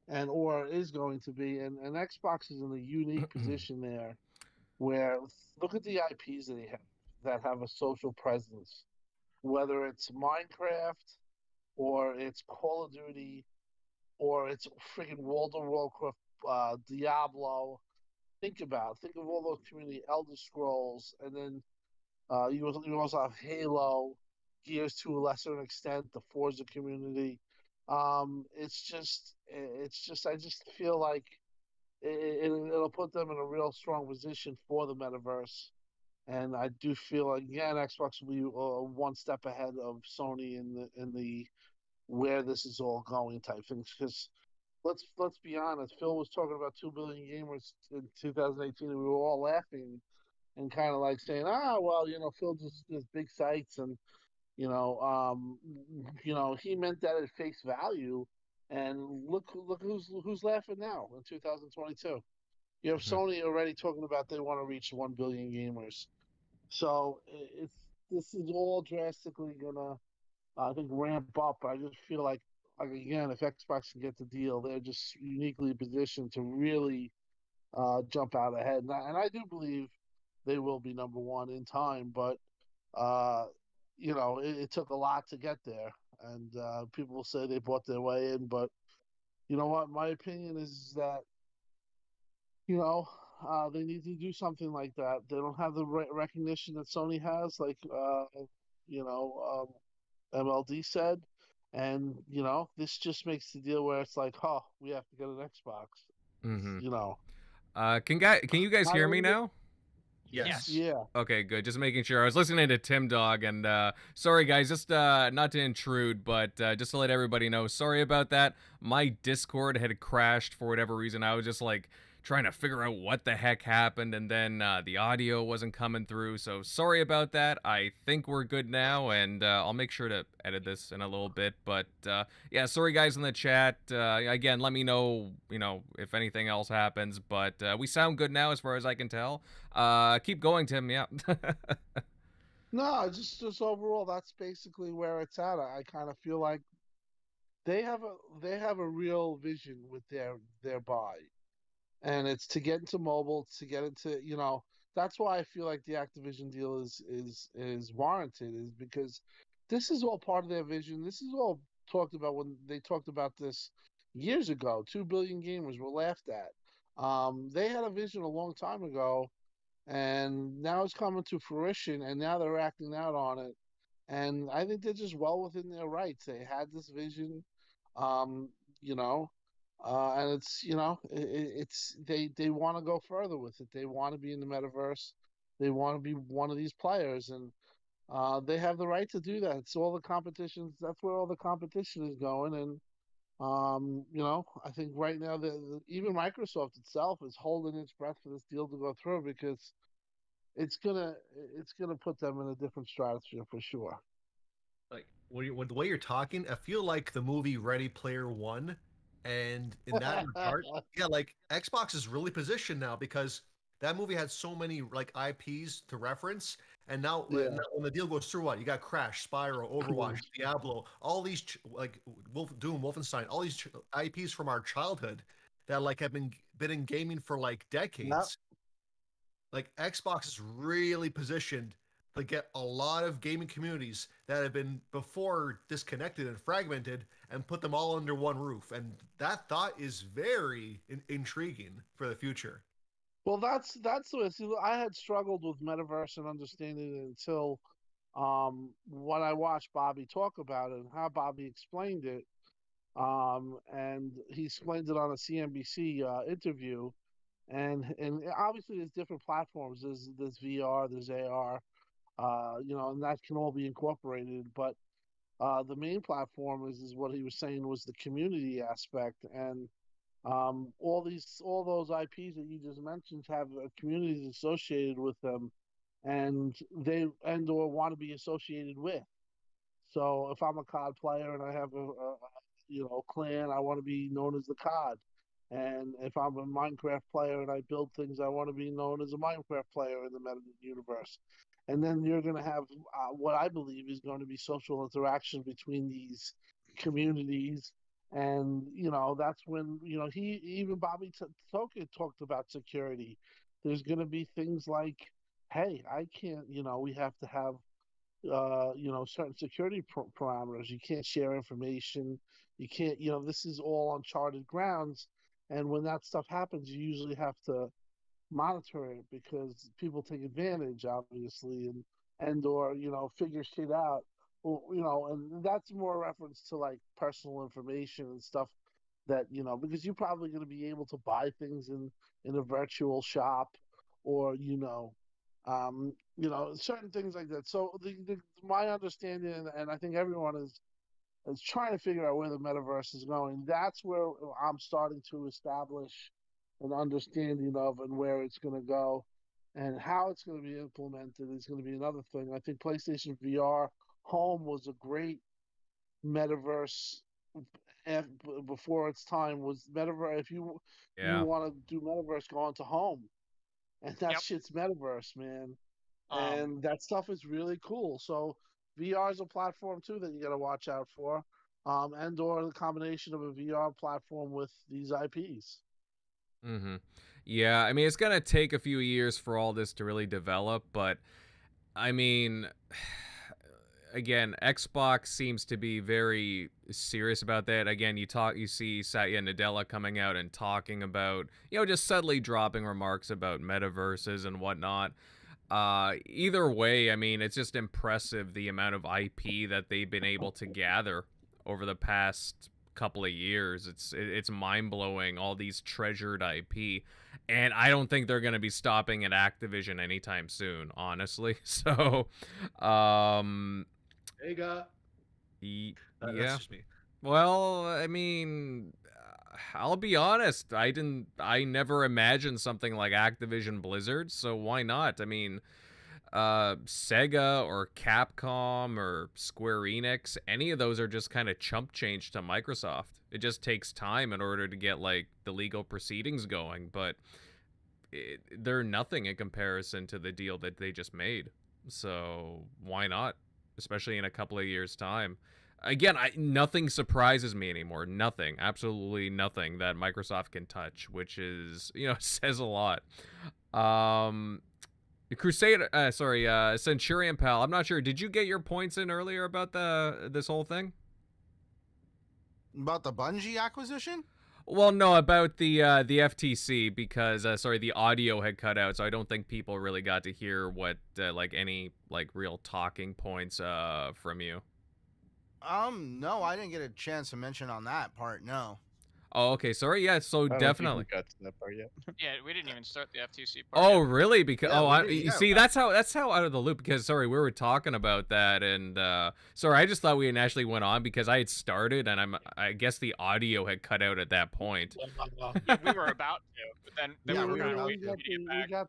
and or is going to be. And Xbox is in a unique position there, where look at the IPs that have a social presence, whether it's Minecraft or it's Call of Duty or it's freaking World of Warcraft, Diablo. Think of all those community, Elder Scrolls, and then you also have Halo, Gears to a lesser extent, the Forza community. I just feel like it'll put them in a real strong position for the metaverse. And I do feel, again, Xbox will be one step ahead of Sony in the where this is all going type things. Because let's be honest, Phil was talking about 2 billion gamers in 2018, and we were all laughing and kind of like saying, well, Phil just does big sites, and he meant that at face value. And look who's laughing now in 2022. You have Sony already talking about they want to reach 1 billion gamers. So this is all drastically gonna, I think, ramp up. I just feel like again, if Xbox can get the deal, they're just uniquely positioned to really jump out ahead. And I do believe they will be number one in time, but uh, it took a lot to get there. And people will say they bought their way in, but you know what? My opinion is that you know they need to do something like that. They don't have the recognition that Sony has, like you know MLD said, and this just makes the deal where it's like, oh, we have to get an Xbox. Mm-hmm. You know, Can you guys not hear me only the, now? Yes. yeah. Okay, good. Just making sure. I was listening to Tim Dog, and sorry guys, just not to intrude, but just to let everybody know, sorry about that. My Discord had crashed for whatever reason. I was just like trying to figure out what the heck happened, and then the audio wasn't coming through. So sorry about that. I think we're good now, and I'll make sure to edit this in a little bit. But yeah, sorry guys in the chat. Again, let me know, if anything else happens. But we sound good now, as far as I can tell. Keep going, Tim. Yeah. No, just overall, that's basically where it's at. I kind of feel like they have a real vision with their buy, and it's to get into mobile, to get into That's why I feel like the Activision deal is warranted, is because this is all part of their vision. This is all talked about when they talked about this years ago. 2 billion gamers were laughed at. They had a vision a long time ago, and now it's coming to fruition, and now they're acting out on it. And I think they're just well within their rights. They had this vision, um, you know, and it's they want to go further with it. They want to be in the metaverse. They want to be one of these players, and they have the right to do that. It's all the competitions. That's where all the competition is going, and I think right now even Microsoft itself is holding its breath for this deal to go through, because it's gonna it's gonna put them in a different stratosphere for sure. Like when the way you're talking, I feel like the movie Ready Player One, and in that regard, yeah, like Xbox is really positioned now because that movie had so many like IPs to reference, and now, Yeah. now when the deal goes through, what you got Crash, Spyro, Overwatch, Diablo, all these like Doom, Wolfenstein, all these IPs from our childhood that like have been in gaming for like Yep. decades. Like Xbox is really positioned to get a lot of gaming communities that have been before disconnected and fragmented and put them all under one roof. And that thought is very intriguing for the future. Well, that's the way. See, I had struggled with metaverse and understanding it until when I watched Bobby talk about it and how Bobby explained it. And he explained it on a CNBC interview. And obviously there's different platforms. There's VR, there's AR, and that can all be incorporated. But the main platform is what he was saying was the community aspect, and all those IPs that you just mentioned have communities associated with them, and they and or want to be associated with. So if I'm a COD player and I have a clan, I want to be known as the COD. And if I'm a Minecraft player and I build things, I want to be known as a Minecraft player in the meta universe. And then you're going to have what I believe is going to be social interaction between these communities. And that's when he even Bobby Toka talked about security. There's going to be things like, hey, I can't. We have to have certain security parameters. You can't share information. You can't, this is all uncharted grounds. And when that stuff happens, you usually have to monitor it because people take advantage, obviously, and or figure shit out. Well, and that's more reference to like personal information and stuff that because you're probably going to be able to buy things in a virtual shop, or certain things like that. So my understanding, and I think everyone is trying to figure out where the metaverse is going. That's where I'm starting to establish an understanding of, and where it's going to go, and how it's going to be implemented is going to be another thing. I think PlayStation VR Home was a great metaverse before its time. Was metaverse, if you Yeah. want to do metaverse, go on to Home, and that Yep. shit's metaverse, man. and that stuff is really cool. So VR is a platform too that you got to watch out for, and/or the combination of a VR platform with these IPs. Mm-hmm. Yeah, I mean, it's gonna take a few years for all this to really develop, but I mean, again, Xbox seems to be very serious about that. Again, you see Satya Nadella coming out and talking about, just subtly dropping remarks about metaverses and whatnot. Either way, I mean, it's just impressive the amount of IP that they've been able to gather over the past couple of years. It's mind-blowing, all these treasured IP, and I don't think they're going to be stopping at Activision anytime soon, honestly. So Sega. yeah. That's just me. Well, I mean, I'll be honest. I never imagined something like Activision-Blizzard, so why not? I mean, Sega or Capcom or Square Enix, any of those are just kind of chump change to Microsoft. It just takes time in order to get like the legal proceedings going, but they're nothing in comparison to the deal that they just made. So why not? Especially in a couple of years' time. Again, nothing surprises me anymore. Nothing, absolutely nothing that Microsoft can touch, which is, says a lot. Centurion Pal, I'm not sure. Did you get your points in earlier about this whole thing? About the Bungie acquisition? Well, no, about the FTC, because the audio had cut out, so I don't think people really got to hear what any real talking points from you. No, I didn't get a chance to mention on that part. No. Oh, okay. Sorry. Yeah. So I don't definitely. think we got to that part yet. Yeah, we didn't even start the FTC part. Oh, yet. really? Because Yeah, see, that's how out of the loop. Because we were talking about that, and I just thought we actually went on because I had started, and I guess the audio had cut out at that point. Yeah, we were about to, but then Yeah, we were going to we wait for you to get back.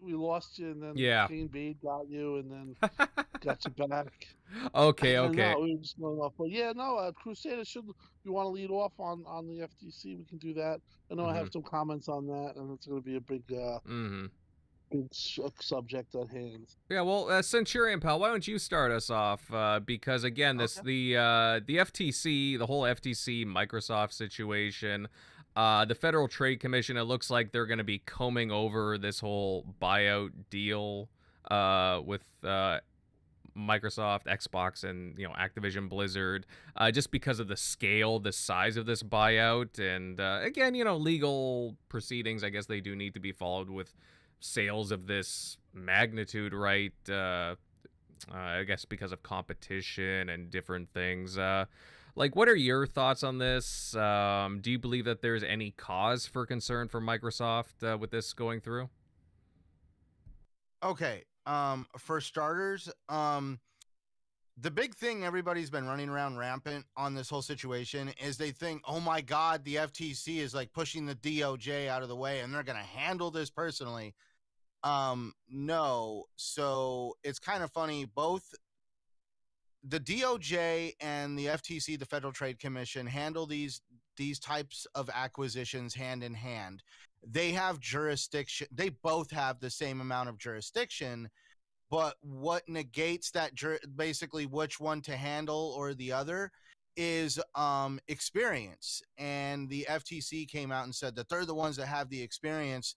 We lost you, and then Yeah. King Bede got you, and then got you back. Okay. And Okay. no, we were just going off. But yeah, no, Crusader should. You want to lead off on the FTC? We can do that. I know I have some comments on that, and it's going to be a big subject at hand. Yeah, well, Centurion Pal, why don't you start us off? Because again, the FTC, the whole FTC Microsoft situation, the Federal Trade Commission, it looks like they're going to be combing over this whole buyout deal with Microsoft, Xbox, and Activision-Blizzard, just because of the scale, the size of this buyout, and again, legal proceedings. I guess they do need to be followed with sales of this magnitude, right? I guess because of competition and different things. What are your thoughts on this? Do you believe that there's any cause for concern for Microsoft with this going through? Okay. For starters, the big thing everybody's been running around rampant on this whole situation is they think, oh my God, the FTC is like pushing the DOJ out of the way and they're going to handle this personally. No. So it's kind of funny. Both the DOJ and the FTC, the Federal Trade Commission, handle these types of acquisitions hand in hand. They have jurisdiction. They both have the same amount of jurisdiction, but what negates that basically which one to handle or the other is experience. And the FTC came out and said that they're the ones that have the experience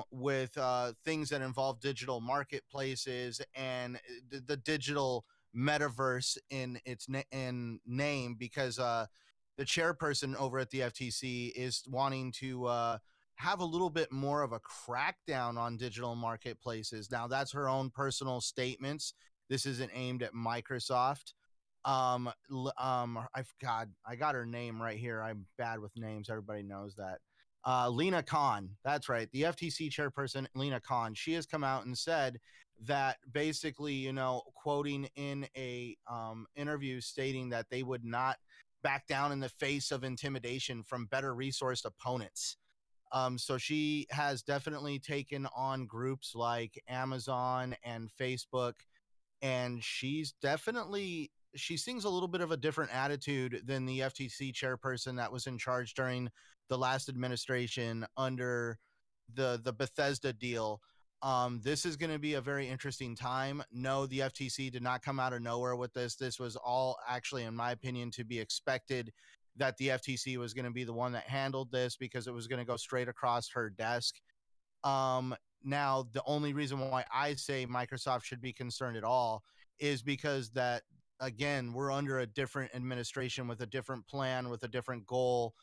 with things that involve digital marketplaces and the digital metaverse in its name, because the chairperson over at the FTC is wanting to have a little bit more of a crackdown on digital marketplaces. Now, that's her own personal statements. This isn't aimed at Microsoft. I got her name right here. I'm bad with names. Everybody knows that. Lena Khan. That's right. The FTC chairperson, Lena Khan. She has come out and said that basically, quoting in a interview stating that they would not back down in the face of intimidation from better resourced opponents. So she has definitely taken on groups like Amazon and Facebook, and she sings a little bit of a different attitude than the FTC chairperson that was in charge during the last administration under the Bethesda deal. This is going to be a very interesting time. No, the FTC did not come out of nowhere with this. This was all actually, in my opinion, to be expected, that the FTC was going to be the one that handled this because it was going to go straight across her desk. Now, the only reason why I say Microsoft should be concerned at all is because that, again, we're under a different administration with a different plan, with a different goal,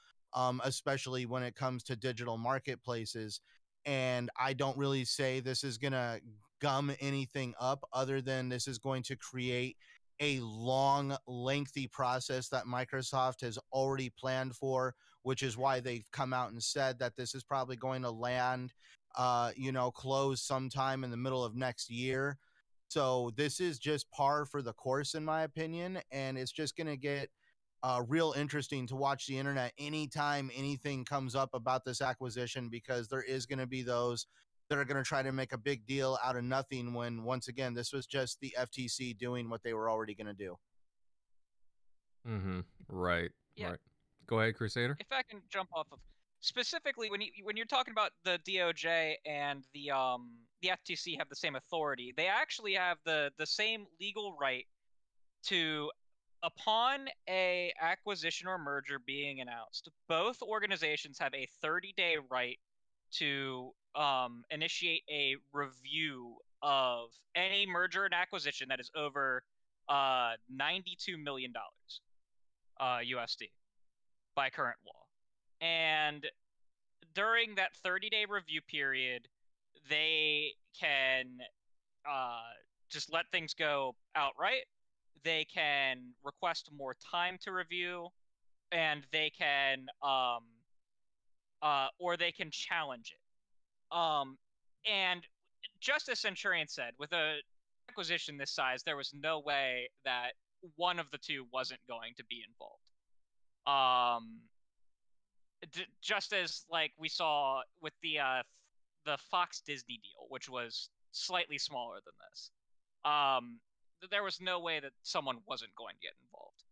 especially when it comes to digital marketplaces. And I don't really say this is going to gum anything up, other than this is going to create a long, lengthy process that Microsoft has already planned for, which is why they've come out and said that this is probably going to land, close sometime in the middle of next year. So this is just par for the course, in my opinion, and it's just going to get real interesting to watch the internet anytime anything comes up about this acquisition, because there is going to be those that are going to try to make a big deal out of nothing when, once again, this was just the FTC doing what they were already going to do. Mm-hmm. Right. Yeah. Right. Go ahead, Crusader. If I can jump off of specifically when you're talking about the DOJ and the FTC have the same authority, they actually have the same legal right to, upon a acquisition or merger being announced, both organizations have a 30-day right to initiate a review of any merger and acquisition that is over $92 million USD by current law. And during that 30-day review period, they can just let things go outright. They can request more time to review, and they can or they can challenge it. And just as Centurion said, with a acquisition this size, there was no way that one of the two wasn't going to be involved. Just as like we saw with the Fox Disney deal, which was slightly smaller than this. There was no way that someone wasn't going to get involved.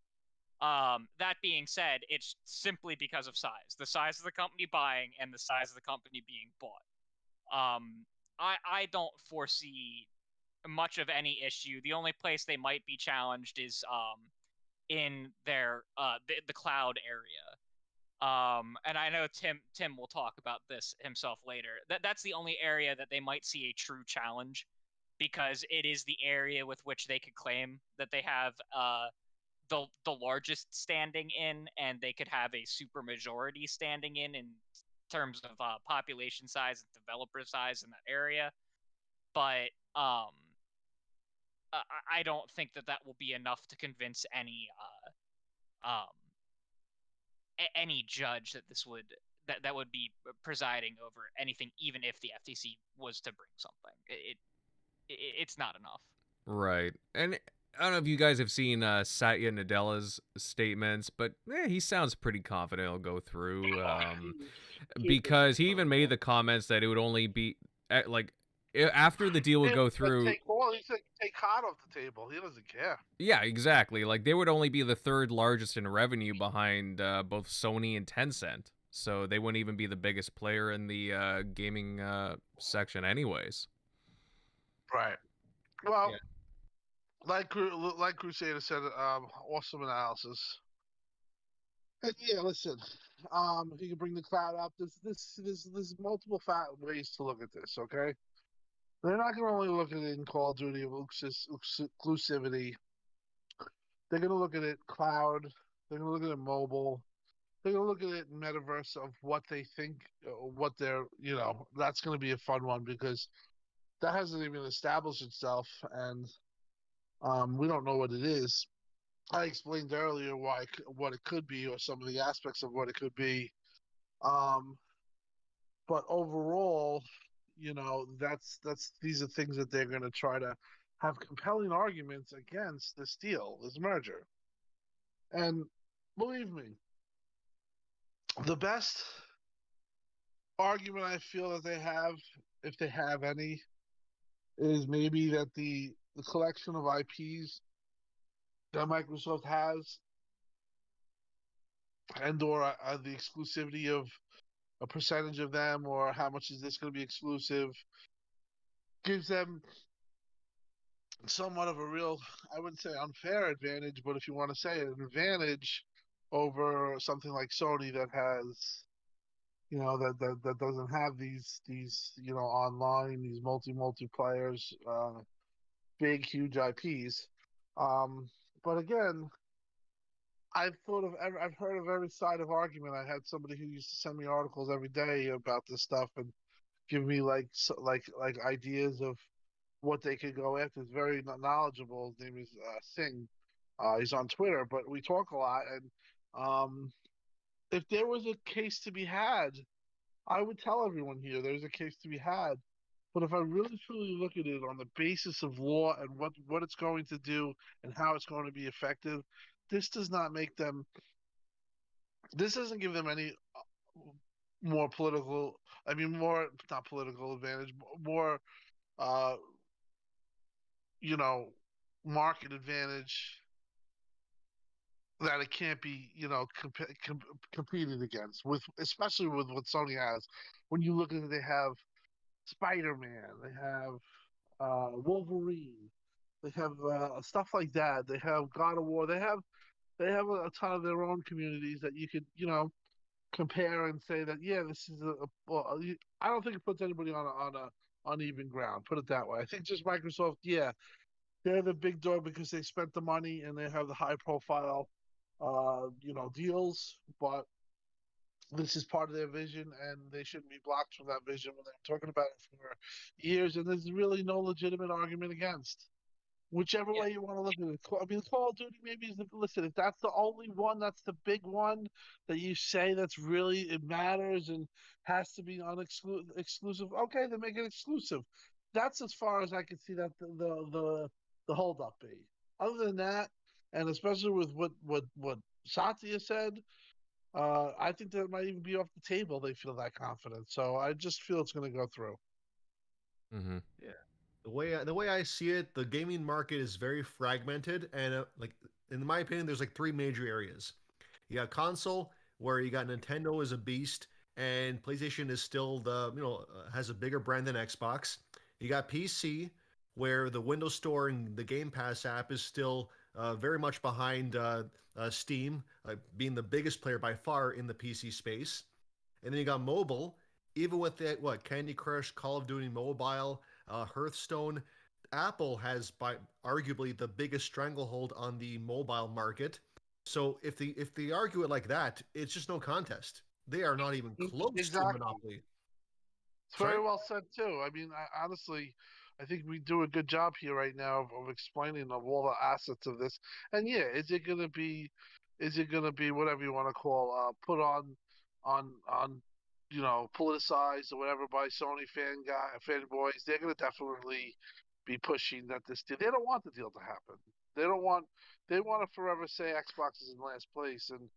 That being said, it's simply because of size. The size of the company buying and the size of the company being bought. I don't foresee much of any issue. The only place they might be challenged is in their the cloud area. And I know Tim will talk about this himself later. That's the only area that they might see a true challenge, because it is the area with which they could claim that they have the largest standing in, and they could have a super majority standing in terms of population size and developer size in that area. But I don't think that will be enough to convince any judge that this would that would be presiding over anything, even if the FTC was to bring something. It's not enough. Right. And I don't know if you guys have seen Satya Nadella's statements, but he sounds pretty confident it'll go through. Because he even made the comments that it would only be after the deal would go through. He said take Hart off the table. He doesn't care. Yeah, exactly. Like, they would only be the third largest in revenue behind both Sony and Tencent. So they wouldn't even be the biggest player in the gaming section anyways. Right. Well, yeah. like Crusader said, awesome analysis. And yeah, listen, if you can bring the cloud up, there's multiple ways to look at this, okay? They're not going to only look at it in Call of Duty of exclusivity. They're going to look at it cloud. They're going to look at it mobile. They're going to look at it in metaverse of what they think, what they're, that's going to be a fun one, because that hasn't even established itself, and we don't know what it is. I explained earlier what it could be, or some of the aspects of what it could be. But overall, these are things that they're going to try to have compelling arguments against this deal, this merger. And believe me, the best argument I feel that they have, if they have any, is maybe that the collection of IPs that Microsoft has, and or the exclusivity of a percentage of them, or how much is this going to be exclusive, gives them somewhat of a real, I wouldn't say unfair advantage, but if you want to say an advantage over something like Sony that has, that doesn't have these online, these multiplayers, big huge IPs. But again, I've heard of every side of argument. I had somebody who used to send me articles every day about this stuff and give me like ideas of what they could go after. He's very knowledgeable. His name is Singh. He's on Twitter, but we talk a lot. And if there was a case to be had, I would tell everyone here there's a case to be had. But if I really truly look at it on the basis of law and what it's going to do and how it's going to be effective, this does not make them. This doesn't give them any more political. I mean, more not political advantage, more uh, you know, market advantage that it can't be, competed against with, especially with what Sony has. When you look at it, they have Spider-Man, they have Wolverine, they have stuff like that. They have God of War. They have a ton of their own communities that you could, compare and say that yeah, this is well, I don't think it puts anybody on a uneven ground. Put it that way. I think just Microsoft, yeah, they're the big dog because they spent the money and they have the high profile, deals. But this is part of their vision, and they shouldn't be blocked from that vision when they're talking about it for years. And there's really no legitimate argument against. Whichever Yeah. way you want to look at it. I mean, Call of Duty maybe is the, listen. If that's the only one, that's the big one that you say that's really it matters and has to be exclusive. Okay, then make it exclusive. That's as far as I can see that the hold up be. Other than that, and especially with what Satya said, I think that might even be off the table. They feel that confident, so I just feel it's going to go through. Mm-hmm. Yeah. The way I see it, the gaming market is very fragmented, and like in my opinion, there's like three major areas. You got console, where you got Nintendo is a beast, and PlayStation is still has a bigger brand than Xbox. You got PC, where the Windows Store and the Game Pass app is still very much behind Steam, being the biggest player by far in the PC space. And then you got mobile, even with that, Candy Crush, Call of Duty Mobile, Hearthstone. Apple has by arguably the biggest stranglehold on the mobile market. So if they argue it like that, it's just no contest. They are not even close to a Exactly. monopoly. It's Sorry? very well said too. I mean, honestly, I think we do a good job here right now of explaining of all the assets of this. And yeah, is it gonna be whatever you want to call put on politicized or whatever by Sony fanboys? They're gonna definitely be pushing that this deal. They don't want the deal to happen. They don't want. They want to forever say Xbox is in last place, and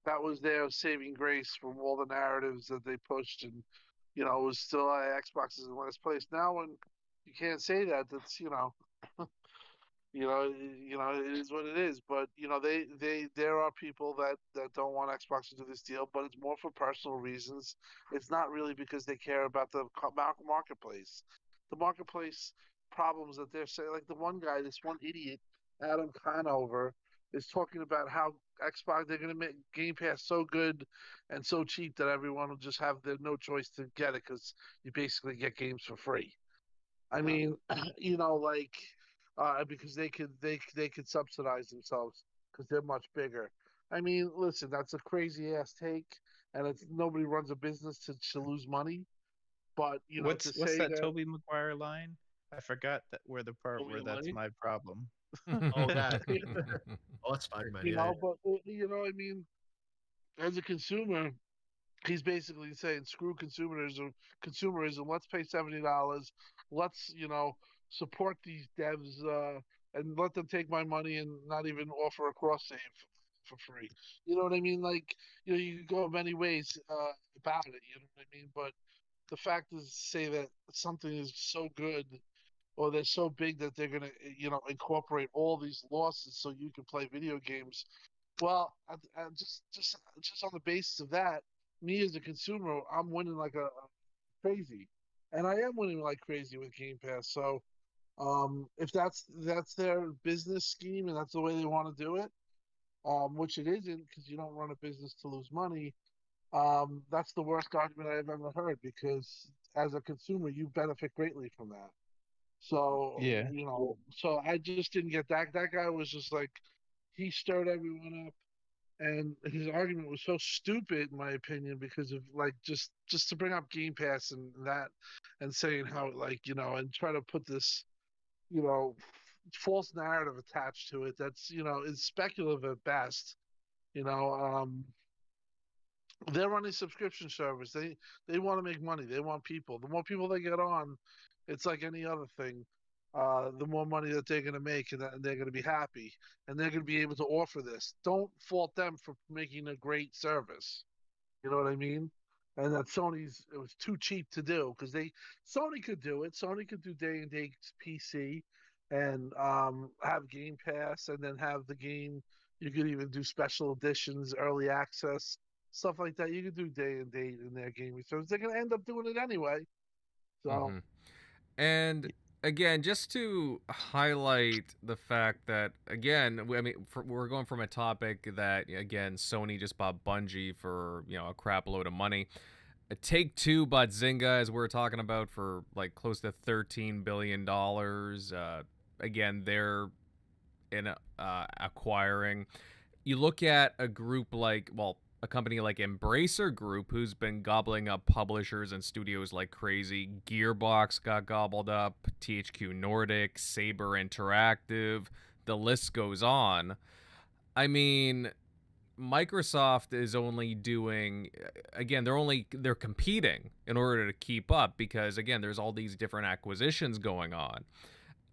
that was their saving grace from all the narratives that they pushed, and it was still Xbox is in last place. Now, when you can't say that, that's it is what it is. But there are people that don't want Xbox to do this deal, but it's more for personal reasons. It's not really because they care about the marketplace. The marketplace problems that they're saying, like the one guy, this one idiot, Adam Conover, is talking about how Xbox they're going to make Game Pass so good and so cheap that everyone will just have no choice to get it because you basically get games for free. I mean, like because they could subsidize themselves because they're much bigger. I mean, listen, that's a crazy ass take, and it's nobody runs a business to lose money. But to What's say that that Toby Maguire line? I forgot that where the part nobody where that's money, my problem. Oh, that. Oh, that's fine, man. Yeah. but I mean, as a consumer, he's basically saying screw consumerism. Let's pay $70. Let's support these devs and let them take my money and not even offer a cross save for free. You know what I mean? Like you can go many ways about it. You know what I mean? But the fact is, say that something is so good or they're so big that they're gonna incorporate all these losses so you can play video games. Well, just on the basis of that, me as a consumer, I'm winning like a crazy. and I am winning like crazy with Game Pass. So, if that's their business scheme and that's the way they want to do it, which it isn't because you don't run a business to lose money. That's the worst argument I've ever heard because as a consumer, you benefit greatly from that. So, Yeah. so I just didn't get that. That guy was just like, he stirred everyone up, and his argument was so stupid, in my opinion, because of like just to bring up Game Pass and that, and saying how like and try to put this false narrative attached to it. That's is speculative at best. You know, they're running subscription service. They want to make money. They want people. The more people they get on, it's like any other thing. The more money that they're going to make, and they're going to be happy, and they're going to be able to offer this. Don't fault them for making a great service. You know what I mean? And that it was too cheap to do because Sony could do it. Sony could do day and date PC, and have Game Pass, and then have the game. You could even do special editions, early access, stuff like that. You could do day and date in their gaming service. They're gonna end up doing it anyway. So And again, just to highlight the fact that, again, we're going from a topic that, again, Sony just bought Bungie for, a crap load of money. Take-Two bought Zynga, as we're talking about, for like close to $13 billion. Again, they're in acquiring. You look at a group like, a company like Embracer Group, who's been gobbling up publishers and studios like crazy. Gearbox got gobbled up, THQ Nordic, Saber Interactive, the list goes on. I mean, Microsoft is only doing, again, they're competing in order to keep up because, again, there's all these different acquisitions going on.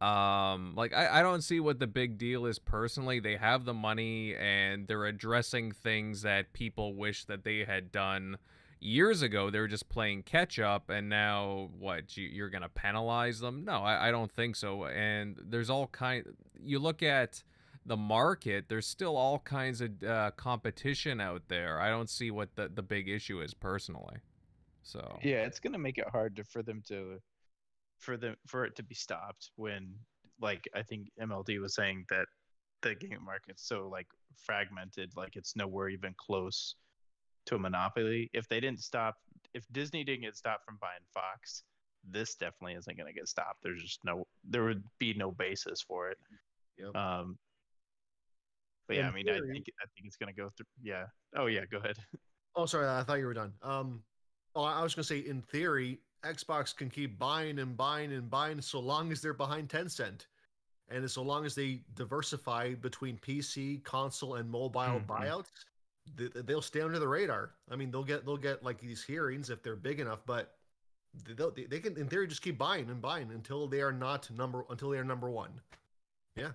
I don't see what the big deal is personally. They have the money and they're addressing things that people wish that they had done years ago. They were just playing catch up, and now you're gonna penalize them? No, I don't think so. And there's you look at the market, there's still all kinds of competition out there. I don't see what the big issue is personally. So yeah, it's gonna make it hard for it to be stopped when, like, I think MLD was saying that the game market's so like fragmented, like it's nowhere even close to a monopoly. If Disney didn't get stopped from buying Fox, this definitely isn't going to get stopped. There would be no basis for it. Yep. But yeah, I think it's going to go through. Yeah. Oh yeah, go ahead. Oh, sorry, I thought you were done. I was going to say, in theory, Xbox can keep buying and buying and buying so long as they're behind Tencent, and so long as they diversify between PC, console, and mobile buyouts, they'll stay under the radar. I mean, they'll get like these hearings if they're big enough, but they can, in theory, just keep buying and buying until they are number one. Yeah,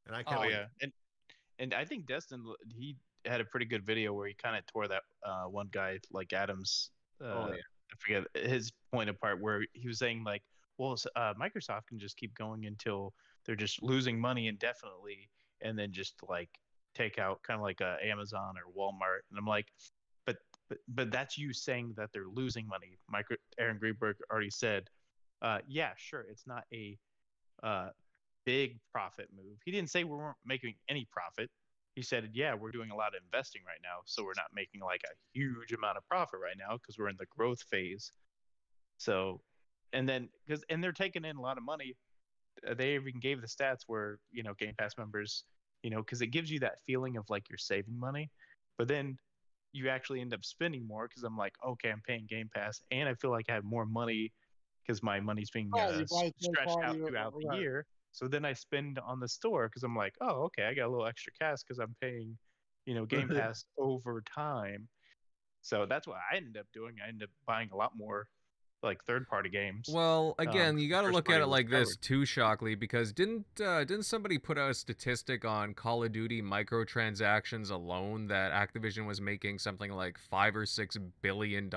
and I can't. Oh yeah, and I think Destin, he had a pretty good video where he kind of tore that one guy like Adams. I forget his point apart, where he was saying like, well, Microsoft can just keep going until they're just losing money indefinitely, and then just like take out kind of like Amazon or Walmart. And I'm like, but that's you saying that they're losing money. Aaron Greenberg already said, yeah, sure, it's not a big profit move. He didn't say we weren't making any profit. He said, yeah, we're doing a lot of investing right now, so we're not making like a huge amount of profit right now because we're in the growth phase. So, and they're taking in a lot of money. They even gave the stats where, Game Pass members, because it gives you that feeling of like you're saving money, but then you actually end up spending more because I'm like, okay, I'm paying Game Pass and I feel like I have more money because my money's being stretched out throughout the year. So then I spend on the store because I'm like, oh, okay, I got a little extra cash because I'm paying, Game Pass over time. So that's what I ended up doing. I ended up buying a lot more like third-party games. Well, again, you got to look at it like this too, Shockley, because didn't somebody put out a statistic on Call of Duty microtransactions alone that Activision was making something like $5 or $6 billion?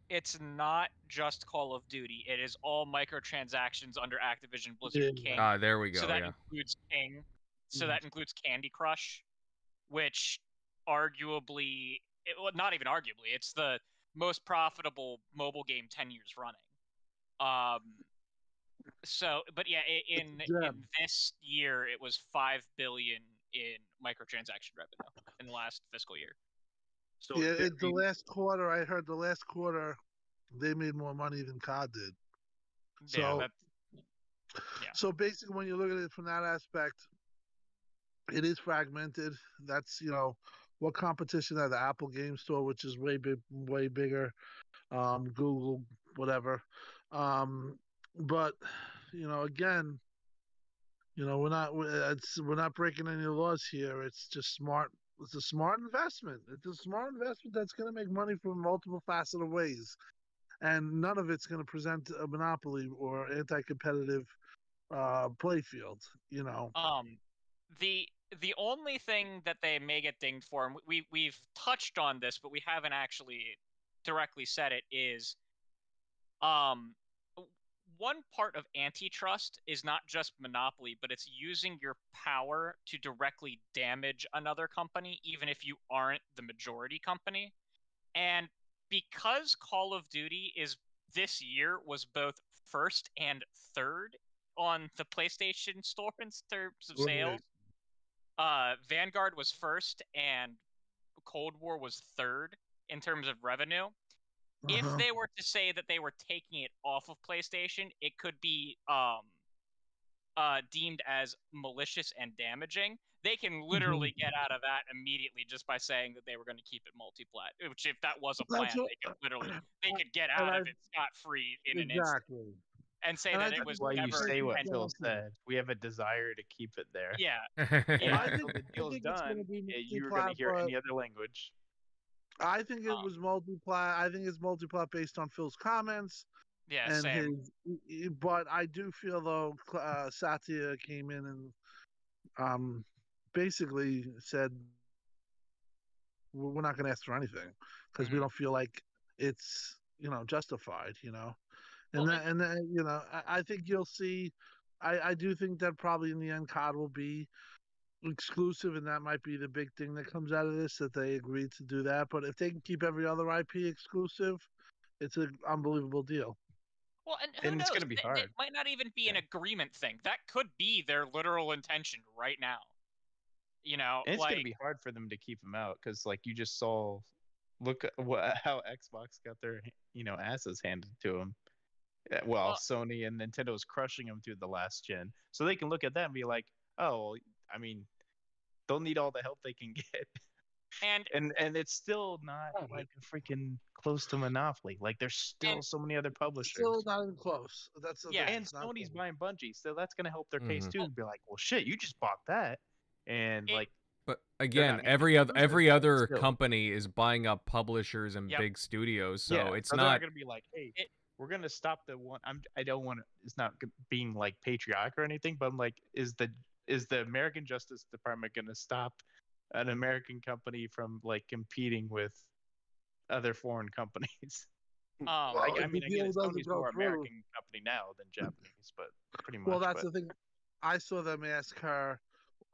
It's not just Call of Duty. It is all microtransactions under Activision-Blizzard King. There we go. So that includes King. So that includes Candy Crush, which arguably, not even arguably, it's the most profitable mobile game 10 years running. So, but yeah, in this year, it was $5 billion in microtransaction revenue in the last fiscal year. So yeah, the last quarter, I heard the last quarter, they made more money than COD did. So, so basically, when you look at it from that aspect, it is fragmented. That's what competition at the Apple Game Store, which is way bigger. Google, whatever. But again, we're not breaking any laws here. It's just smart. It's a smart investment. It's a smart investment that's going to make money from multiple faceted ways, and none of it's going to present a monopoly or anti-competitive playfield. The only thing that they may get dinged for, and we've touched on this, but we haven't actually directly said it, is one part of antitrust is not just monopoly, but it's using your power to directly damage another company, even if you aren't the majority company. And because Call of Duty this year was both first and third on the PlayStation Store in terms of sales, Vanguard was first and Cold War was third in terms of revenue. If they were to say that they were taking it off of PlayStation, it could be deemed as malicious and damaging. They can literally get out of that immediately just by saying that they were going to keep it multi-plat. Which, if that was a plan, they could get out of it scot-free in an instant and say that it was why never you say what intended. Phil said. We have a desire to keep it there. Yeah. Until the deal's done, you're going to hear any other language. I think it was multiplat. I think it's multiplat based on Phil's comments. Yeah, and same. But I do feel though Satya came in and basically said we're not going to ask for anything because we don't feel like it's justified. I think you'll see. I do think that probably in the end COD will be exclusive, and that might be the big thing that comes out of this, that they agreed to do that. But if they can keep every other IP exclusive, it's an unbelievable deal. Well, and who knows? It's going to be hard. It might not even be an agreement thing. That could be their literal intention right now. And it's going to be hard for them to keep them out because, like you just saw, look at how Xbox got their asses handed to them. Well, Sony and Nintendo was crushing them through the last gen, so they can look at that and be like, "Oh, I mean, they'll need all the help they can get." And it's still not like a freaking close to monopoly. Like there's still so many other publishers. Still not even close. That's the thing. And Sony's buying Bungie, so that's gonna help their case too. And be like, well, shit, you just bought that, and But again, every other company is buying up publishers and big studios, so it's not gonna be like, hey, we're gonna stop the one. I don't want to. It's not being like patriotic or anything, but I'm like, is the American Justice Department gonna stop an American company from like competing with other foreign companies? I mean, I guess Sony's more American company now than Japanese, but pretty much. Well, that's the thing. I saw them ask her.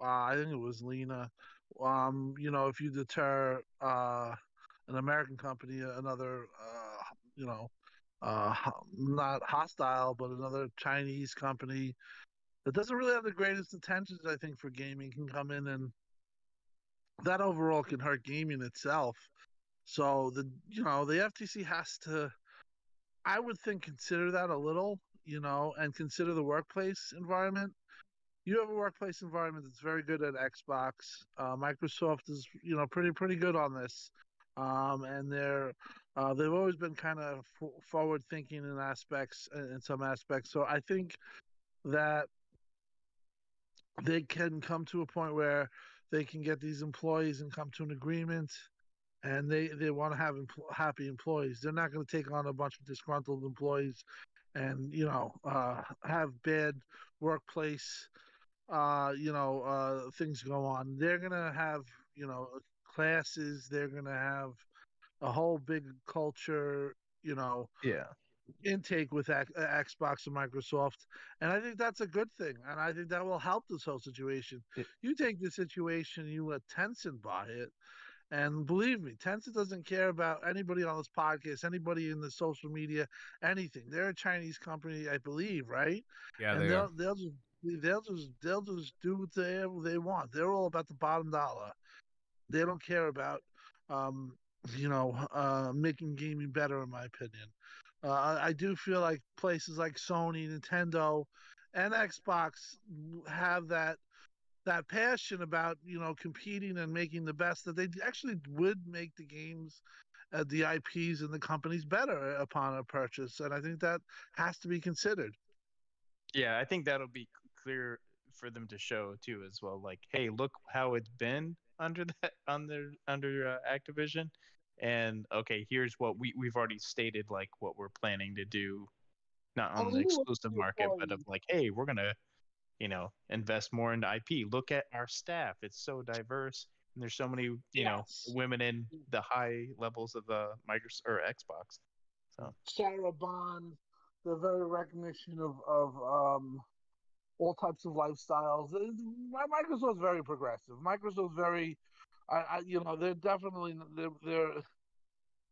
I think it was Lena. If you deter an American company, another, not hostile, but another Chinese company that doesn't really have the greatest intentions, I think, for gaming, can come in, and that overall can hurt gaming itself. So the FTC has to, I would think, consider that a little, and consider the workplace environment. You have a workplace environment that's very good at Xbox. Microsoft is, pretty good on this, and they've always been kind of forward thinking in some aspects. So I think that they can come to a point where they can get these employees and come to an agreement, and they want to have happy employees. They're not going to take on a bunch of disgruntled employees and have bad workplace things go on. They're gonna have classes. They're gonna have a whole big culture intake with Xbox and Microsoft, and I think that's a good thing, and I think that will help this whole situation. You take the situation, you let Tencent buy it, And believe me, Tencent doesn't care about anybody on this podcast, anybody in the social media, anything. They're a Chinese company, I believe, right? Yeah, And they are. they'll just do whatever they want. They're all about the bottom dollar. They don't care about, um, making gaming better, in my opinion. I do feel like places like Sony, Nintendo, and Xbox have that passion about competing and making the best, that they actually would make the games, the IPs and the companies better upon a purchase, and I think that has to be considered. Yeah, I think that'll be clear for them to show too as well. Like, hey, look how it's been under that under Activision, and okay, here's what we've already stated, like what we're planning to do, not Oh, on the you look exclusive at market, but of like, hey, we're gonna invest more into IP. Look at our staff; it's so diverse, and there's so many yes, women in the high levels of the Microsoft or Xbox. So Sarah Bond, the very recognition of all types of lifestyles. Microsoft's very progressive. Microsoft's very, they're definitely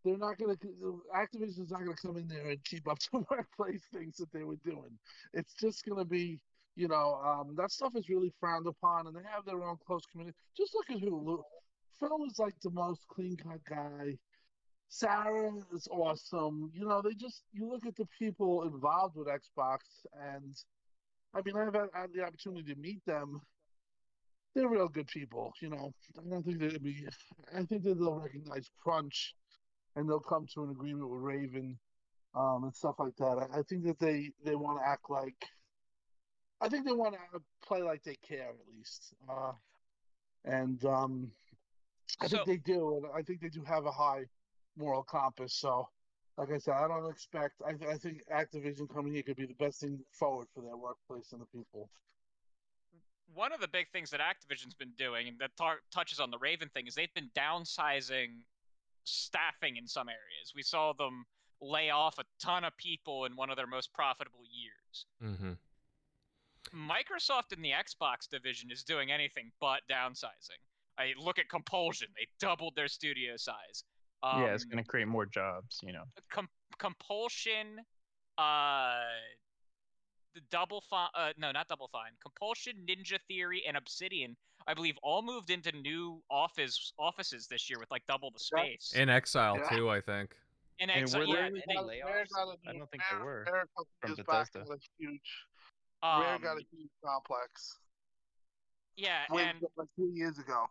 they're not going to. Activision's not going to come in there and keep up to workplace things that they were doing. It's just going to be, that stuff is really frowned upon, and they have their own close community. Just look at who. Phil is like the most clean cut guy. Sarah is awesome. You look at the people involved with Xbox, and I mean, I've had the opportunity to meet them. They're real good people. I don't think they'd be. I think that they'll recognize crunch, and they'll come to an agreement with Raven, and stuff like that. I think that they want to act like. I think they want to play like they care, at least, and I think So they do, and I think they do have a high moral compass. So, like I said, I don't expect. I think Activision coming here could be the best thing forward for their workplace and the people. one of the big things that Activision's been doing, and that touches on the Raven thing, is they've been downsizing staffing in some areas. We saw them lay off a ton of people in one of their most profitable years. Mm-hmm. Microsoft in the Xbox division is doing anything but downsizing. I look at Compulsion; they doubled their studio size. yeah, it's gonna create more jobs. Compulsion, uh, the Double Fine, no, not Double Fine. Compulsion, Ninja Theory, and Obsidian, I believe, all moved into new offices this year with like double the space. In Exile Yeah. too, I think. In And Exile, were there yeah. any layoffs? I don't think there were Rare a couple from years back Bethesda. got a huge. Rare got a Um, huge complex. yeah, Like and 2 years ago.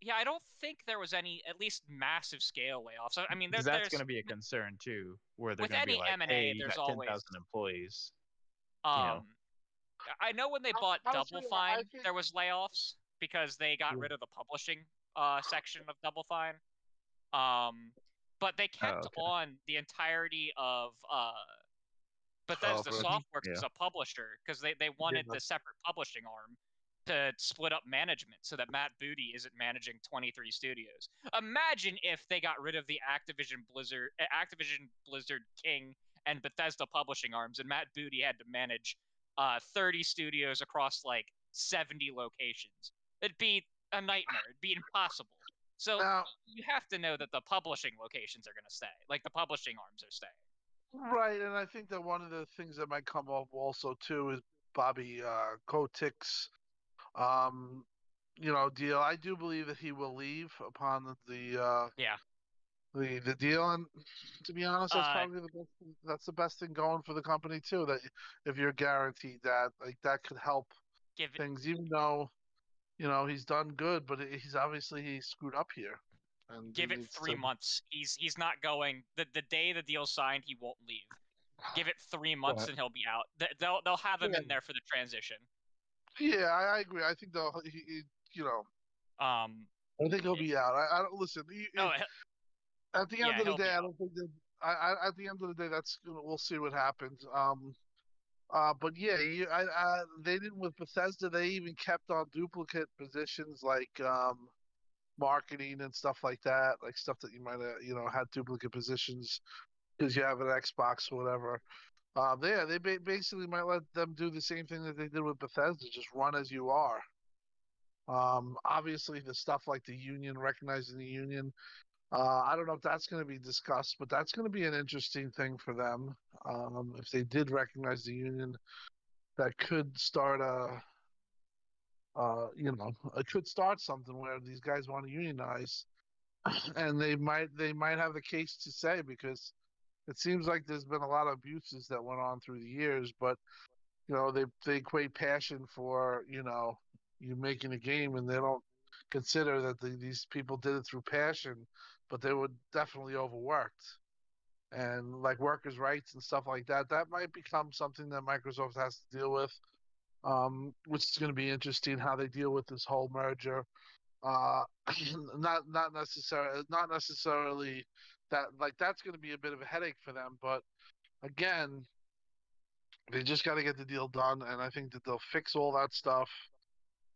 yeah, I don't think there was any, at least massive scale layoffs. I mean, Because that's there's going to be a concern too, where they're with going to be any like, M&A, "Hey, you there's got 10,000 always employees." um. I know when they bought I'll Double say, Fine, I think- there was layoffs because they got rid of the publishing section of Double Fine. But they kept okay. on the entirety of Bethesda Okay. Softworks Yeah. as a publisher because they wanted Yeah. the separate publishing arm to split up management so that Matt Booty isn't managing 23 studios. Imagine if they got rid of the Activision Blizzard King and Bethesda publishing arms and Matt Booty had to manage 30 studios across like 70 locations. It'd be a nightmare. It'd be impossible. So Now, you have to know that the publishing locations are going to stay. Like the publishing arms are staying. right, and I think that one of the things that might come up also too is Bobby Kotick's deal. I do believe that he will leave upon Yeah. the deal, and to be honest, that's probably that's the best thing going for the company too. That if you're guaranteed that, like, that could help Give it, things, even though he's done good, but he's screwed up here, and give he it needs 3 to. months. He's not going. The day the deal's signed, he won't leave. Give it 3 months and he'll be out. They'll have him in there for the transition. Yeah, I agree. I think though I think he'll be out. I don't listen. At the end of the day, I don't think that. At the end of the day, we'll see what happens. But yeah, they didn't with Bethesda. They even kept on duplicate positions like marketing and stuff like that, like stuff that you might have had duplicate positions because you have an Xbox or whatever. They basically might let them do the same thing that they did with Bethesda, just run as you are. Obviously, the stuff like the union, recognizing the union, I don't know if that's going to be discussed, but that's going to be an interesting thing for them. If they did recognize the union, that could start it could start something where these guys want to unionize, and they might have the case to say, because it seems like there's been a lot of abuses that went on through the years, but they equate passion for you making a game, and they don't consider that these people did it through passion, but they were definitely overworked, and like workers' rights and stuff like that. That might become something that Microsoft has to deal with, which is going to be interesting how they deal with this whole merger. Uh, not necessarily that, like, that's going to be a bit of a headache for them, but again, they just got to get the deal done, and I think that they'll fix all that stuff,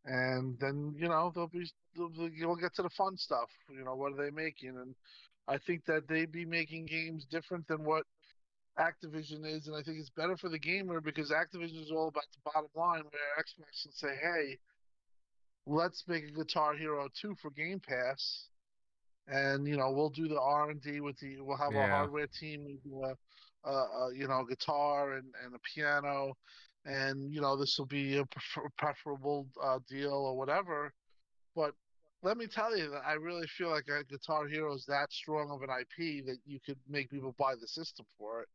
and then we'll get to the fun stuff. What are they making? And I think that they'd be making games different than what Activision is, and I think it's better for the gamer, because Activision is all about the bottom line, where Xbox can say, "Hey, let's make a Guitar Hero 2 for Game Pass, and we'll do the R&D we'll have a Yeah. hardware team do a guitar and a piano, and this will be a preferable deal or whatever." But let me tell you that I really feel like Guitar Hero is that strong of an IP that you could make people buy the system for it.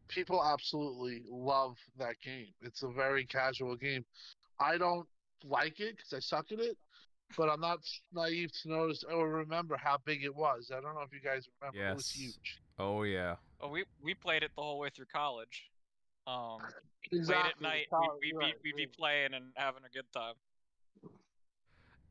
People absolutely love that game. It's a very casual game. I don't like it because I suck at it, but I'm not naive to notice or remember how big it was. I don't know if you guys remember. It was Yes. huge. Oh yeah. Oh, we played it the whole way through college. Late at Exactly. night, we'd be playing and having a good time.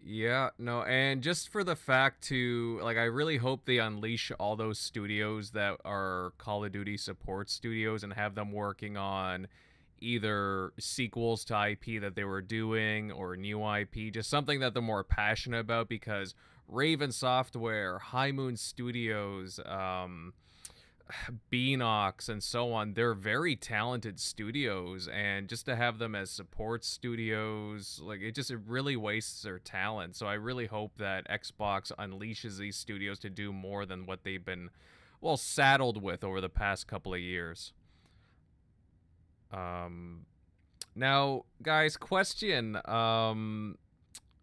Yeah, no, and just for the fact to, like, I really hope they unleash all those studios that are Call of Duty support studios and have them working on either sequels to IP that they were doing or new IP, just something that they're more passionate about, because Raven Software, High Moon Studios, Beanox, and so on, they're very talented studios, and just to have them as support studios, like, it really wastes their talent. So I really hope that Xbox unleashes these studios to do more than what they've been, well, saddled with over the past couple of years. Now, guys, question.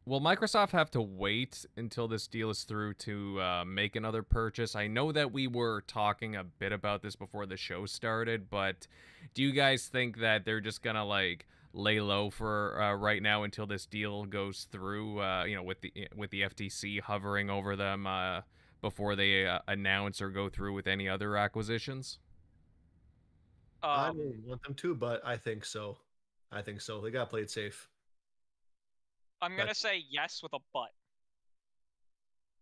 Will Microsoft have to wait until this deal is through to make another purchase? I know that we were talking a bit about this before the show started, but do you guys think that they're just gonna, like, lay low for right now until this deal goes through? With the FTC hovering over them before they announce or go through with any other acquisitions? I don't want them to, but I think so. I think so. They got to play it safe. I'm gonna say yes with a but.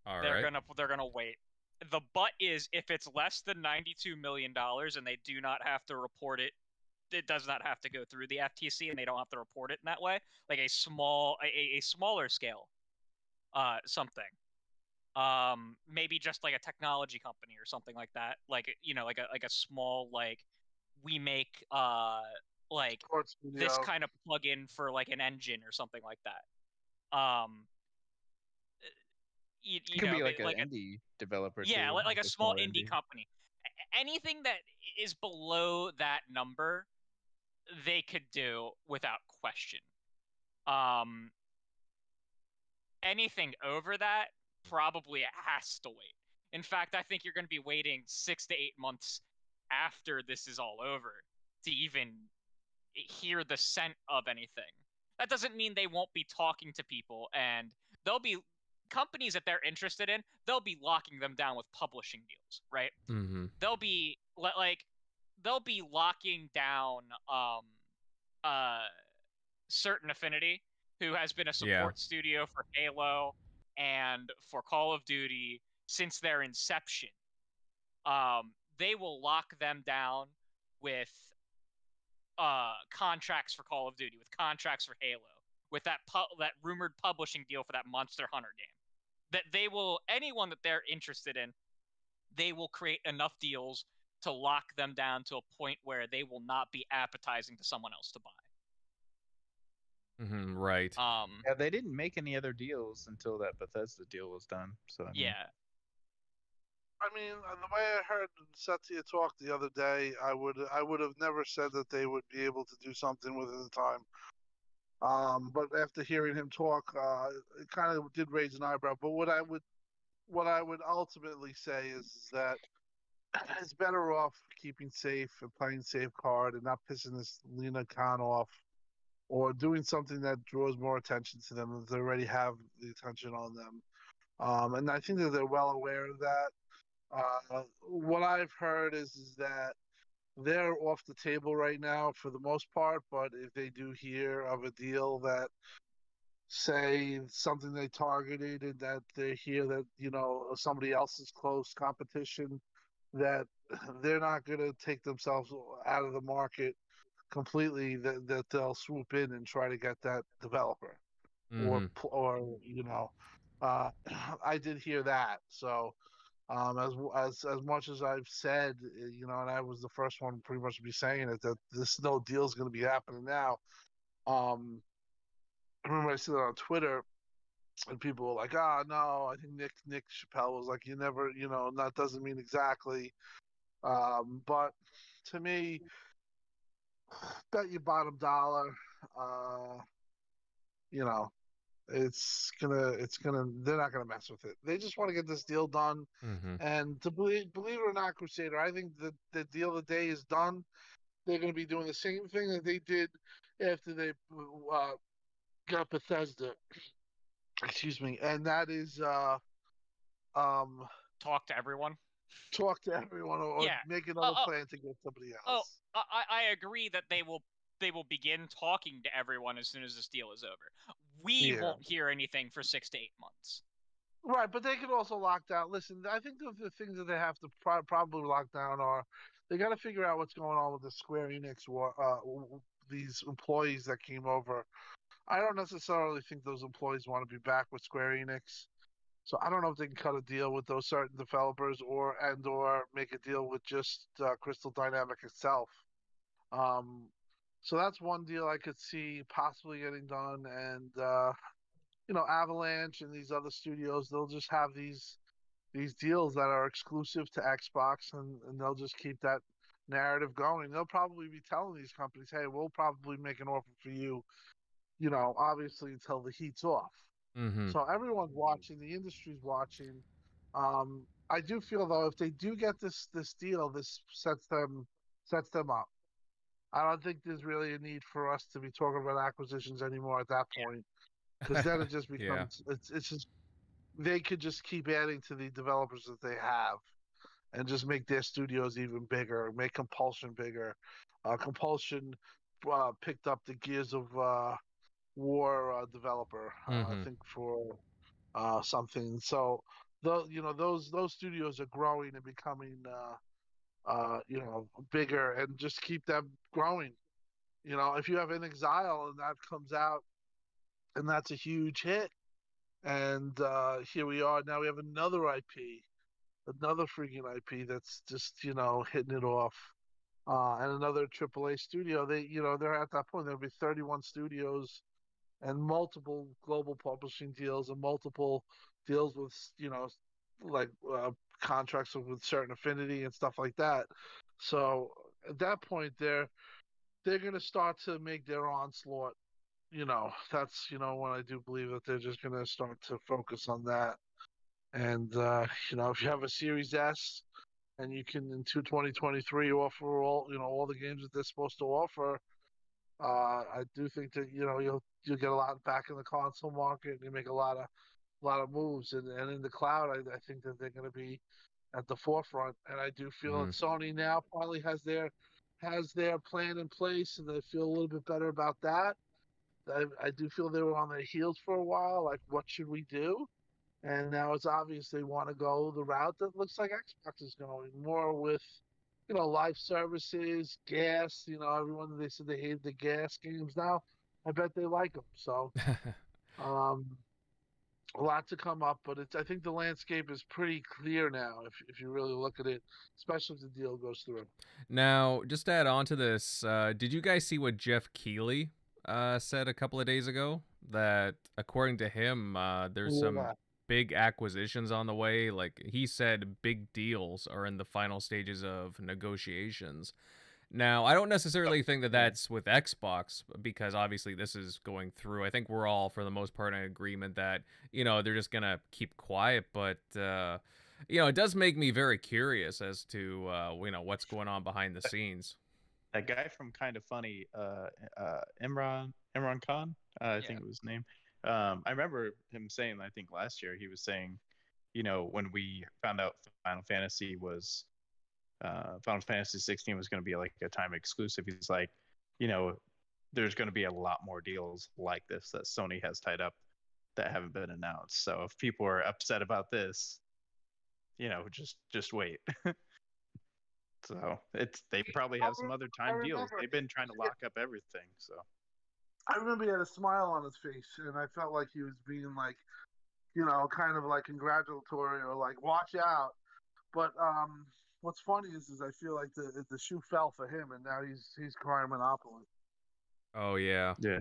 All they're right. gonna wait. The but is if it's less than $92 million and they do not have to report it. It does not have to go through the FTC, and they don't have to report it in that way. Like a smaller scale, something. Maybe just like a technology company or something like that. Like like a small, like, we make like Sports this video. kind of plug-in for like an engine or something like that. Um, you, It you could know, be like an like a, indie developer yeah, too, like a a small small indie indie. company. Anything that is below that number, they could do without question. Um, Anything over that probably has to wait. In fact, I think you're going to be waiting 6 to 8 months after this is all over to even hear the scent of anything. That doesn't mean they won't be talking to people, and they'll be companies that they're interested in, they'll be locking them down with publishing deals, right? Mm-hmm. They'll be locking down uh Certain Affinity, who has been a Yeah. support studio for Halo and for Call of Duty since their inception. They will lock them down with contracts for Call of Duty, with contracts for Halo, with that rumored publishing deal for that Monster Hunter game. That they will, anyone that they're interested in, they will create enough deals to lock them down to a point where they will not be appetizing to someone else to buy. Right. Yeah, they didn't make any other deals until that Bethesda deal was done. So I mean, yeah. I mean, the way I heard Satya talk the other day, I would have never said that they would be able to do something within the time. But after hearing him talk, it kind of did raise an eyebrow. But what I would ultimately say is that it's better off keeping safe and playing safe card and not pissing this Lena Khan off, or doing something that draws more attention to them. They already have the attention on them, and I think that they're well aware of that. What I've heard is that they're off the table right now for the most part, but if they do hear of a deal that, say, something they targeted and that they hear that, somebody else is close competition, that they're not going to take themselves out of the market completely, that they'll swoop in and try to get that developer, or uh, I did hear that. So as much as I've said, and I was the first one pretty much to be saying it, that this no deal is going to be happening now. I remember I said it on Twitter, and people were like, "Ah, no." I think Nick Chappelle was like, "You never, that doesn't mean exactly." But to me, bet your bottom dollar, uh, you know, they're not gonna mess with it. They just want to get this deal done. And to believe it or not, Crusader, I think that the deal of the day is done. They're going to be doing the same thing that they did after they got Bethesda. Excuse me, and that is Talk to everyone. talk to everyone, or Yeah. make another plan to get somebody else. I agree that they will begin talking to everyone as soon as this deal is over. We won't hear anything for 6 to 8 months. Right, but they could also lock down. Listen, I think the things that they have to probably lock down are, they got to figure out what's going on with the Square Enix these employees that came over. I don't necessarily think those employees want to be back with Square Enix. So I don't know if they can cut a deal with those certain developers, or make a deal with just Crystal Dynamics itself. So that's one deal I could see possibly getting done. And Avalanche and these other studios, they'll just have these deals that are exclusive to Xbox, and they'll just keep that narrative going. They'll probably be telling these companies, "Hey, we'll probably make an offer for you, obviously until the heat's off." So everyone's watching, the industry's watching. I do feel though, if they do get this deal, this sets them up. I don't think there's really a need for us to be talking about acquisitions anymore at that point, because then it just becomes it's just, they could just keep adding to the developers that they have, and just make their studios even bigger, make Compulsion bigger. Compulsion picked up the Gears of War developer, I think, for something. So those studios are growing and becoming bigger, and just keep them growing. If you have Exile and that comes out and that's a huge hit, and here we are now, we have another freaking IP that's just hitting it off, and another AAA studio. They're at that point. There'll be 31 studios and multiple global publishing deals and multiple deals with like contracts with certain affinity and stuff like that. So at that point, they're going to start to make their onslaught. That's when I do believe that they're just going to start to focus on that. And if you have a Series S and you can in 2023 offer all the games that they're supposed to offer, I do think that you'll get a lot back in the console market, and you make a lot of moves, and in the cloud, I think that they're going to be at the forefront. And I do feel that Sony now finally has their plan in place, and they feel a little bit better about that. I do feel they were on their heels for a while, like, what should we do? And now it's obvious they want to go the route that looks like Xbox is going, more with live services, gas. Everyone, they said they hated the gas games. Now I bet they like them. So a lot to come up, but I think the landscape is pretty clear now, if you really look at it, especially if the deal goes through. Now, just to add on to this, did you guys see what Jeff Keighley said a couple of days ago that according to him, there's some Yeah. big acquisitions on the way. Like he said, big deals are in the final stages of negotiations. Now, I don't necessarily think that that's with Xbox because obviously this is going through. I think we're all, for the most part, in agreement that, they're just going to keep quiet. But, it does make me very curious as to, what's going on behind the scenes. That guy from Kind of Funny, Imran Khan, I think it was his name. I remember him saying, I think last year, he was saying, when we found out Final Fantasy 16 was going to be like a time exclusive, he's like, there's going to be a lot more deals like this that Sony has tied up that haven't been announced. So if people are upset about this, just wait. So they probably have some other time deals. They've been trying to lock up everything. So I remember he had a smile on his face, and I felt like he was being like, kind of like congratulatory or like watch out. But what's funny is I feel like the shoe fell for him, and now he's crying monopoly. Oh yeah. Yeah.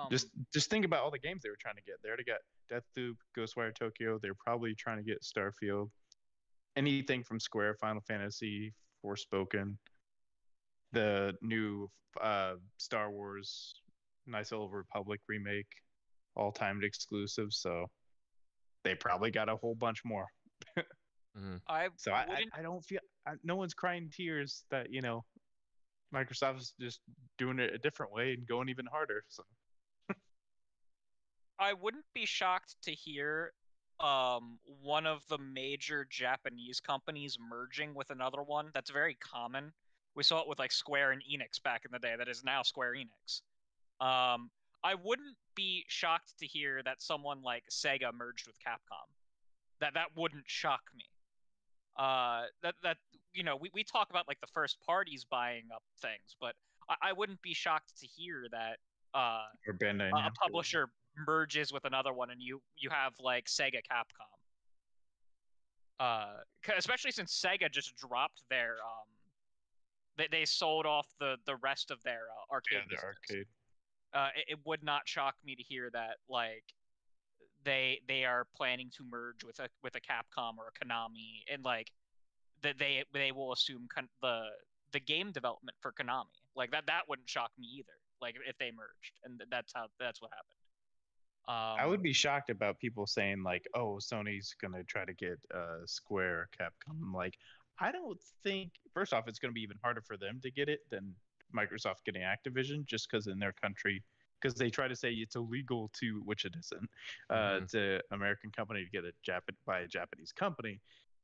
Just think about all the games they were trying to get. They already got Deathloop, Ghostwire Tokyo. They're probably trying to get Starfield. Anything from Square, Final Fantasy, Forspoken, the new Star Wars Knights of the Old Republic remake, all timed exclusive. So they probably got a whole bunch more. I don't feel no one's crying tears that Microsoft is just doing it a different way and going even harder. So I wouldn't be shocked to hear one of the major Japanese companies merging with another one. That's very common. We saw it with like Square and Enix back in the day. That is now Square Enix. I wouldn't be shocked to hear that someone like Sega merged with Capcom. That wouldn't shock me. We talk about like the first parties buying up things, but I wouldn't be shocked to hear that a publisher merges with another one and you have like Sega Capcom. Especially since Sega just dropped their they sold off the rest of their arcade. Yeah, their arcade. It would not shock me to hear that like they are planning to merge with a Capcom or a Konami, and like that they will assume the game development for Konami. Like that wouldn't shock me either. Like if they merged, and that's what happened. I would be shocked about people saying like, "Oh, Sony's gonna try to get Square, Capcom." I'm like, I don't think. First off, it's gonna be even harder for them to get it than Microsoft getting Activision, just because in their country, because they try to say it's illegal to, which it isn't, to American company to get by a Japanese company,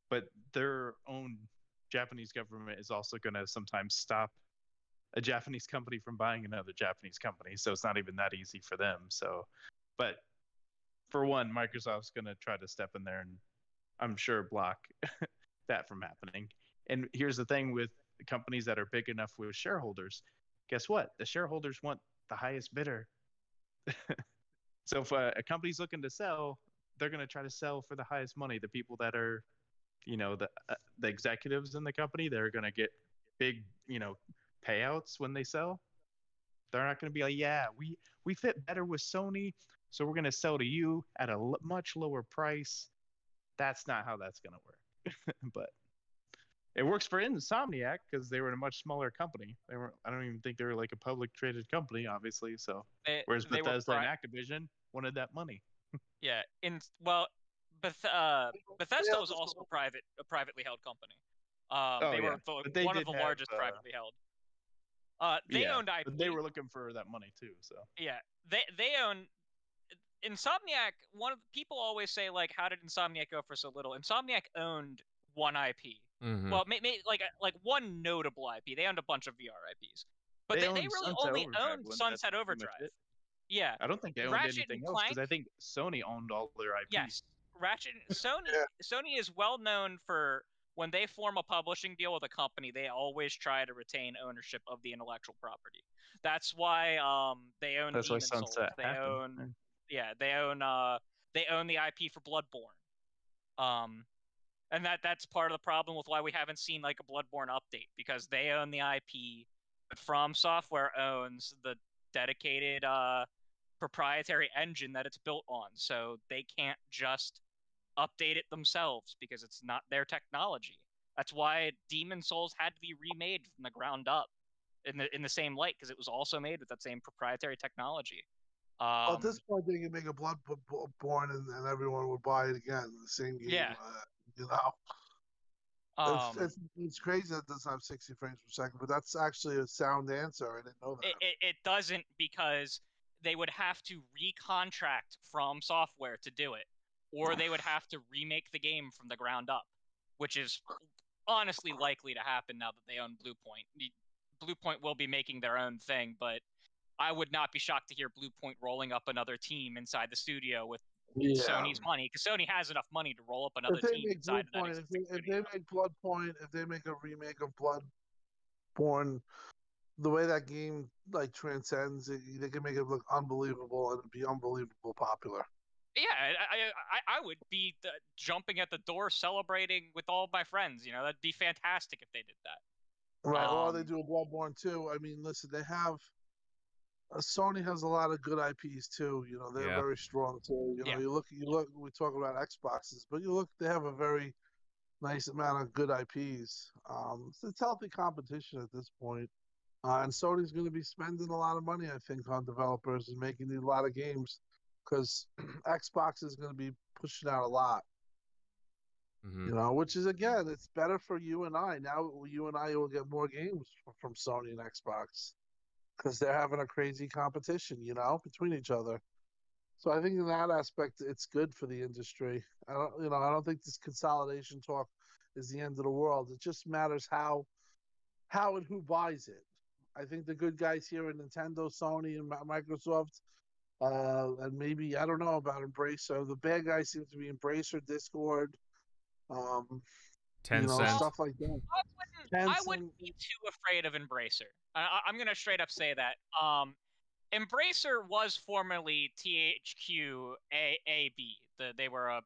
but their own Japanese government is also gonna sometimes stop a Japanese company from buying another Japanese company, so it's not even that easy for them. So. But for one, Microsoft's going to try to step in there and I'm sure block that from happening. And here's the thing with companies that are big enough with shareholders. Guess what? The shareholders want the highest bidder. So if a company's looking to sell, they're going to try to sell for the highest money. The people that are, the executives in the company, they're going to get big, payouts when they sell. They're not going to be like, yeah, we fit better with Sony, so we're going to sell to you at a much lower price. That's not how that's going to work. But it works for Insomniac because they were in a much smaller company. I don't even think they were like a public traded company, obviously. So whereas Bethesda and Activision wanted that money. Yeah, Bethesda was also a privately held company. They were one of the largest privately held. They owned IP. But they were looking for that money too. So yeah, they own Insomniac. People always say like, how did Insomniac go for so little? Insomniac owned one IP. Mm-hmm. Well, like one notable IP. They owned a bunch of VR IPs, but they really only owned Sunset Overdrive. Yeah, I don't think they owned anything else because I think Sony owned all their IPs. Yes, Sony is well known for when they form a publishing deal with a company, they always try to retain ownership of the intellectual property. That's why they own Demon's Souls. They own they own the IP for Bloodborne. And that's part of the problem with why we haven't seen like a Bloodborne update, because they own the IP, but From Software owns dedicated proprietary engine that it's built on, so they can't just update it themselves because it's not their technology. That's why Demon Souls had to be remade from the ground up in the same light, because it was also made with that same proprietary technology. Well, at this point, they can make a Bloodborne and everyone would buy it again. The same game, Yeah. you know. Um, It's crazy that it doesn't have 60 frames per second, but that's actually a sound answer. I didn't know that. it doesn't, because they would have to recontract From Software to do it, or they would have to remake the game from the ground up, which is honestly likely to happen now that they own Bluepoint. Bluepoint will be making their own thing, but I would not be shocked to hear Bluepoint rolling up another team inside the studio with Sony's money, because Sony has enough money to roll up another team inside of that existing if they make Bloodpoint, if they make a remake of Bloodborne, the way that game like transcends, they can make it look unbelievable and be unbelievable popular. Yeah, I would be jumping at the door, celebrating with all my friends. You know, that'd be fantastic if they did that. Right, or they do a Bloodborne too. I mean, listen, they have Sony has a lot of good IPs too. You know, they're very strong too. You know, you look. We talk about Xboxes, but you look. They have a very nice amount of good IPs. It's healthy competition at this point. And Sony's going to be spending a lot of money, I think, on developers and making a lot of games, because Xbox is going to be pushing out a lot. You know, which is, again, it's better for you and I. Now you and I will get more games from Sony and Xbox, because they're having a crazy competition, you know, between each other. So I think in that aspect, it's good for the industry. I don't think this consolidation talk is the end of the world. It just matters how and who buys it. I think the good guys here at Nintendo, Sony, and Microsoft, and maybe, I don't know about Embracer. The bad guys seem to be Embracer, Discord, Tencent, stuff like that. I wouldn't be too afraid of Embracer. I'm gonna straight up say that. Embracer was formerly THQ AB. They were a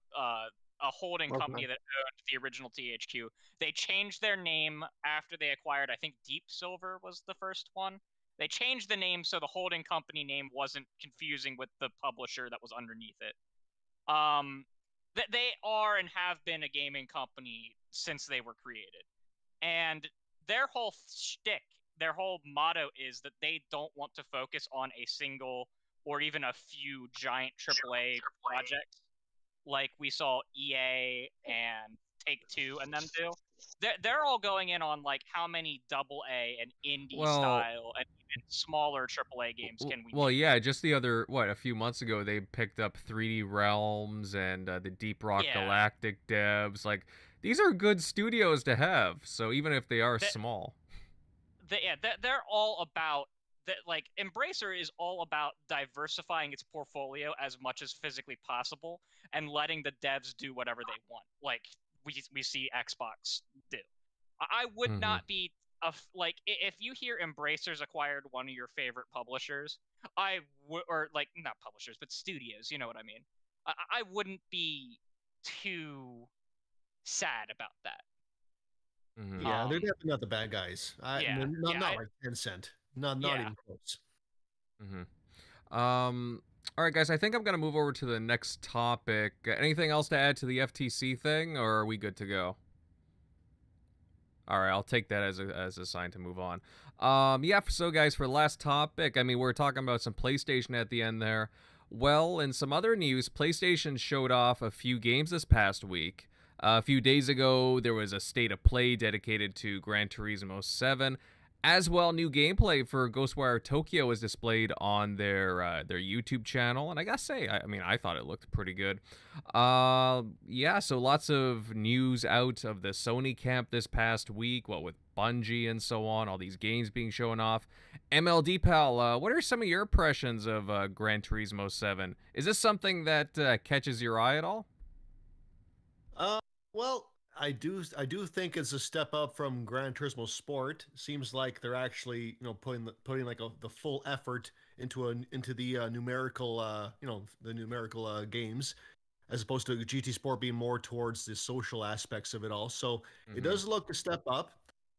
holding company that owned the original THQ. They changed their name after they acquired, I think Deep Silver was the first one. They changed the name so the holding company name wasn't confusing with the publisher that was underneath it. They are and have been a gaming company since they were created. And their whole shtick, their whole motto is that they don't want to focus on a single or even a few giant AAA projects like we saw EA and Take-Two and them do. They're all going in on like how many AA and indie style and even smaller AAA games can we make? Yeah, just a few months ago they picked up 3D Realms and the Deep Rock Galactic devs. Like, these are good studios to have, so even if they are small. They're all about that. Like, Embracer is all about diversifying its portfolio as much as physically possible and letting the devs do whatever they want, like we see Xbox do. I would not be like, if you hear Embracer's acquired one of your favorite publishers, or like, not publishers but studios, you know what I mean, I wouldn't be too sad about that. Yeah, they're definitely not the bad guys. Not like Tencent. Not even close. All right, guys, I think I'm going to move over to the next topic. Anything else to add to the FTC thing, or are we good to go? All right, I'll take that as a sign to move on. So guys, for the last topic, I mean, we're talking about some PlayStation at the end there. Well, in some other news, PlayStation showed off a few games this past week. A few days ago, there was a state of play dedicated to Gran Turismo 7. As well, new gameplay for Ghostwire Tokyo was displayed on their YouTube channel, and I gotta say, I thought it looked pretty good. So lots of news out of the Sony camp this past week, with Bungie and so on, all these games being shown off. MLD Pal, what are some of your impressions of Gran Turismo 7? Is this something that catches your eye at all? Well, I do think it's a step up from Gran Turismo Sport. Seems like they're actually, putting like the full effort into the numerical games, as opposed to GT Sport being more towards the social aspects of it all. So it does look a step up.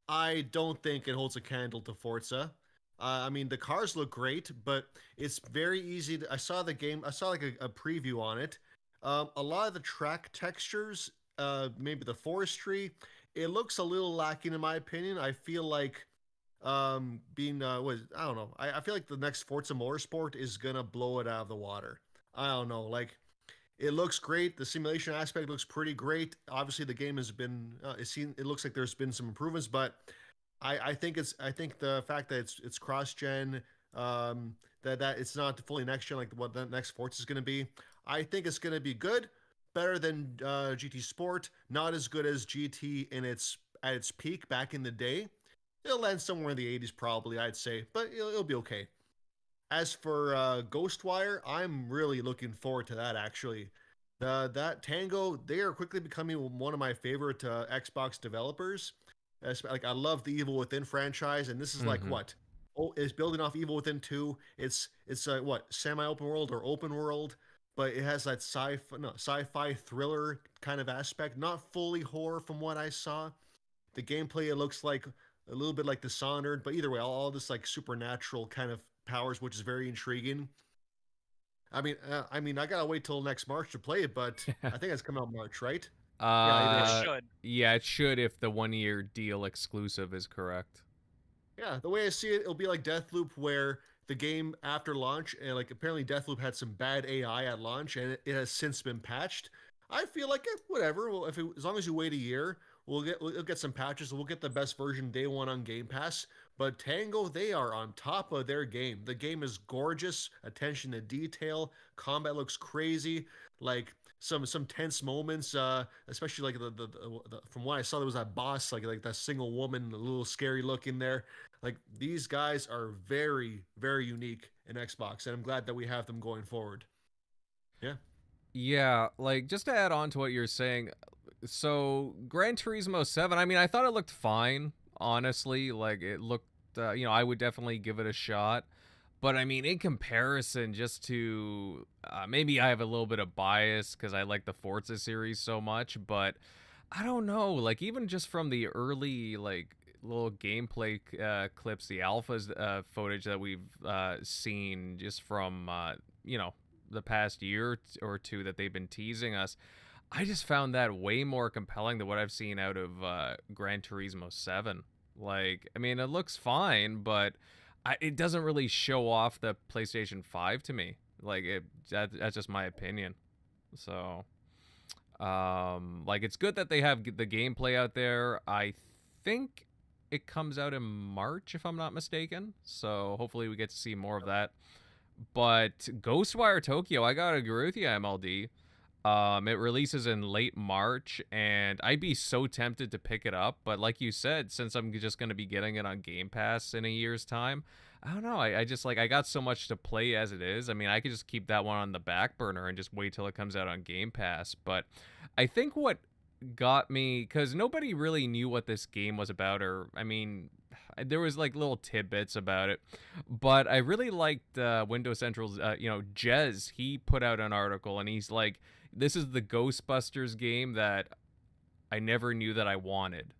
I don't think it holds a candle to Forza. I mean, the cars look great, but it's very easy. I saw the game. I saw like a preview on it. A lot of the track textures, maybe the forestry, it looks a little lacking in my opinion. I feel like being was I don't know. I feel like the next Forza Motorsport is gonna blow it out of the water. I don't know. Like it looks great. The simulation aspect looks pretty great. Obviously, the game has been it looks like there's been some improvements, but I think the fact that it's cross gen, that it's not fully next gen like what the next Forza is going to be. I think it's going to be good, better than GT Sport, not as good as GT in its at its peak back in the day. It'll land somewhere in the 80s probably, I'd say, but it'll be okay. As for Ghostwire, I'm really looking forward to that actually. That Tango, they are quickly becoming one of my favorite Xbox developers. Like I love the Evil Within franchise, and this is like Mhm. what? Oh, it's building off Evil Within 2. It's what, semi-open world or open world, but it has that sci-fi thriller kind of aspect, not fully horror from what I saw. The gameplay, it looks like a little bit like Dishonored, but either way, all this like supernatural kind of powers, which is very intriguing. I gotta wait till next March to play it, but I think it's coming out March, right? Yeah, either It way. should. Yeah, it should if the 1 year deal exclusive is correct. Yeah, the way I see it, it'll be like Deathloop, where the game after launch, and like apparently Deathloop had some bad AI at launch, and it has since been patched. I feel like whatever. Well, as long as you wait a year, we'll get some patches. We'll get the best version day one on Game Pass. But Tango, they are on top of their game. The game is gorgeous, attention to detail, combat looks crazy. Like some tense moments, especially like the from what I saw, there was that boss, like that single woman, a little scary look in there. Like these guys are very unique in Xbox, and I'm glad that we have them going forward. Yeah. Yeah, like just to add on to what you're saying, so Gran Turismo 7, I mean, I thought it looked fine, honestly. Like it looked, I would definitely give it a shot. But I mean, in comparison, just to maybe I have a little bit of bias because I like the Forza series so much, but I don't know. Like even just from the early like little gameplay clips, the alphas footage that we've seen just from the past year or two that they've been teasing us, I just found that way more compelling than what I've seen out of Gran Turismo 7. Like, I mean, it looks fine, but it doesn't really show off the PlayStation 5 to me. Like, that's just my opinion. So, like, it's good that they have the gameplay out there. I think it comes out in March, if I'm not mistaken. So, hopefully, we get to see more of that. But Ghostwire Tokyo, I gotta agree with you, MLD. It releases in late March, and I'd be so tempted to pick it up. But like you said, since I'm just going to be getting it on Game Pass in a year's time, I don't know. I just like, I got so much to play as it is. I mean, I could just keep that one on the back burner and just wait till it comes out on Game Pass. But I think what got me, because nobody really knew what this game was about, or, I mean, there was like little tidbits about it, but I really liked Windows Central's, Jez. He put out an article and he's like, this is the Ghostbusters game that I never knew that I wanted.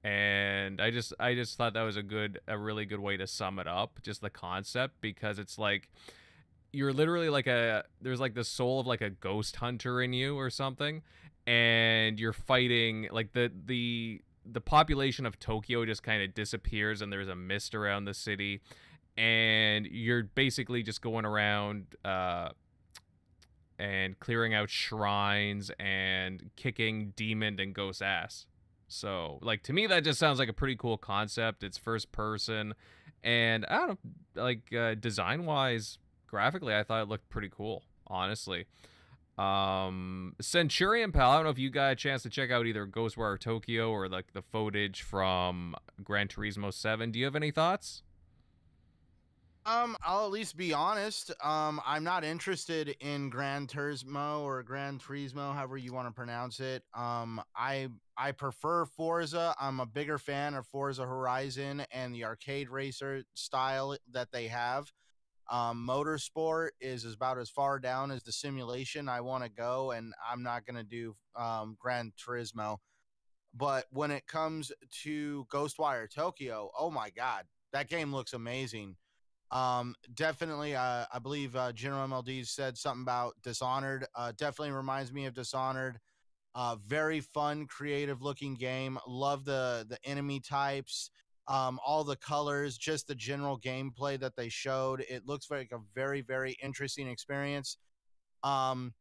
And I just thought that was a really good way to sum it up, just the concept, because it's like you're literally like there's like the soul of like a ghost hunter in you or something, and you're fighting like the population of Tokyo just kind of disappears and there's a mist around the city, and you're basically just going around and clearing out shrines and kicking demon and ghost ass. So, like, to me, that just sounds like a pretty cool concept. It's first person, and I don't know, like, design wise, graphically, I thought it looked pretty cool, honestly. Centurion Pal, I don't know if you got a chance to check out either Ghostwire Tokyo or like the footage from Gran Turismo 7. Do you have any thoughts? I'll at least be honest. I'm not interested in Gran Turismo or Gran Turismo, however you want to pronounce it. I prefer Forza. I'm a bigger fan of Forza Horizon and the arcade racer style that they have. Motorsport is about as far down as the simulation I want to go, and I'm not gonna do Gran Turismo. But when it comes to Ghostwire Tokyo, oh my god, that game looks amazing. Definitely, I believe General MLD said something about Dishonored. Definitely reminds me of Dishonored. Very fun, creative looking game. Love the enemy types, all the colors, just the general gameplay that they showed. It looks like a very, very interesting experience. Um,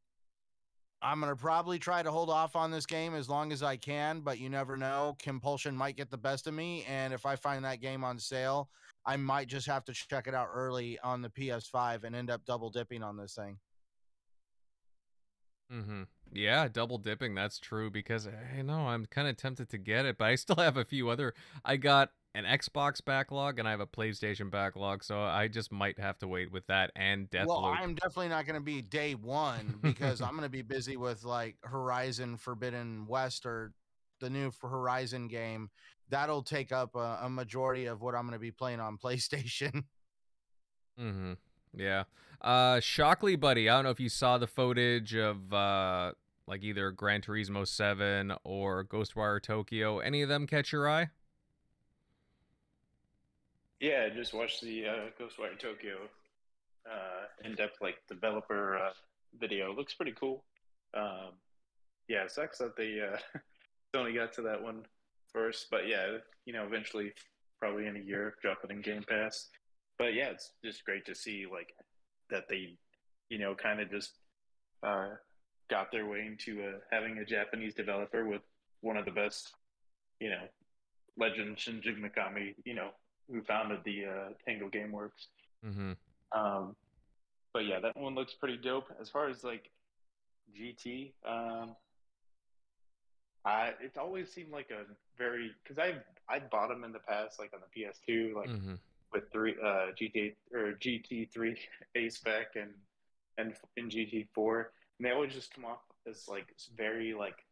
I'm going to probably try to hold off on this game as long as I can, but you never know. Compulsion might get the best of me. And if I find that game on sale, I might just have to check it out early on the PS5 and end up double dipping on this thing. Mm-hmm. Yeah, double dipping, that's true, because I know I'm kind of tempted to get it, but I still have a few other. I got an Xbox backlog and I have a PlayStation backlog, so I just might have to wait with that and Deathloop. Well, I'm definitely not going to be day one because I'm going to be busy with like Horizon Forbidden West or the new Horizon game. That'll take up a majority of what I'm going to be playing on PlayStation. Mm-hmm. Yeah. Shockley buddy, I don't know if you saw the footage of like either Gran Turismo 7 or Ghostwire Tokyo. Any of them catch your eye? Yeah, I just watched the Ghostwire Tokyo in-depth like developer video. Looks pretty cool. Yeah, it sucks that they Sony got to that one first, but yeah, eventually, probably in a year, drop it in Game Pass. But yeah, it's just great to see like that they, kind of just got their way into having a Japanese developer with one of the best, legend Shinji Mikami, who founded the Tango Gameworks. Mm-hmm. But yeah, that one looks pretty dope. As far as like GT, it's always seemed like a very, because I bought them in the past, like on the PS2, like Mm-hmm. with GT3 A spec and in GT4, and they always just come off as like very like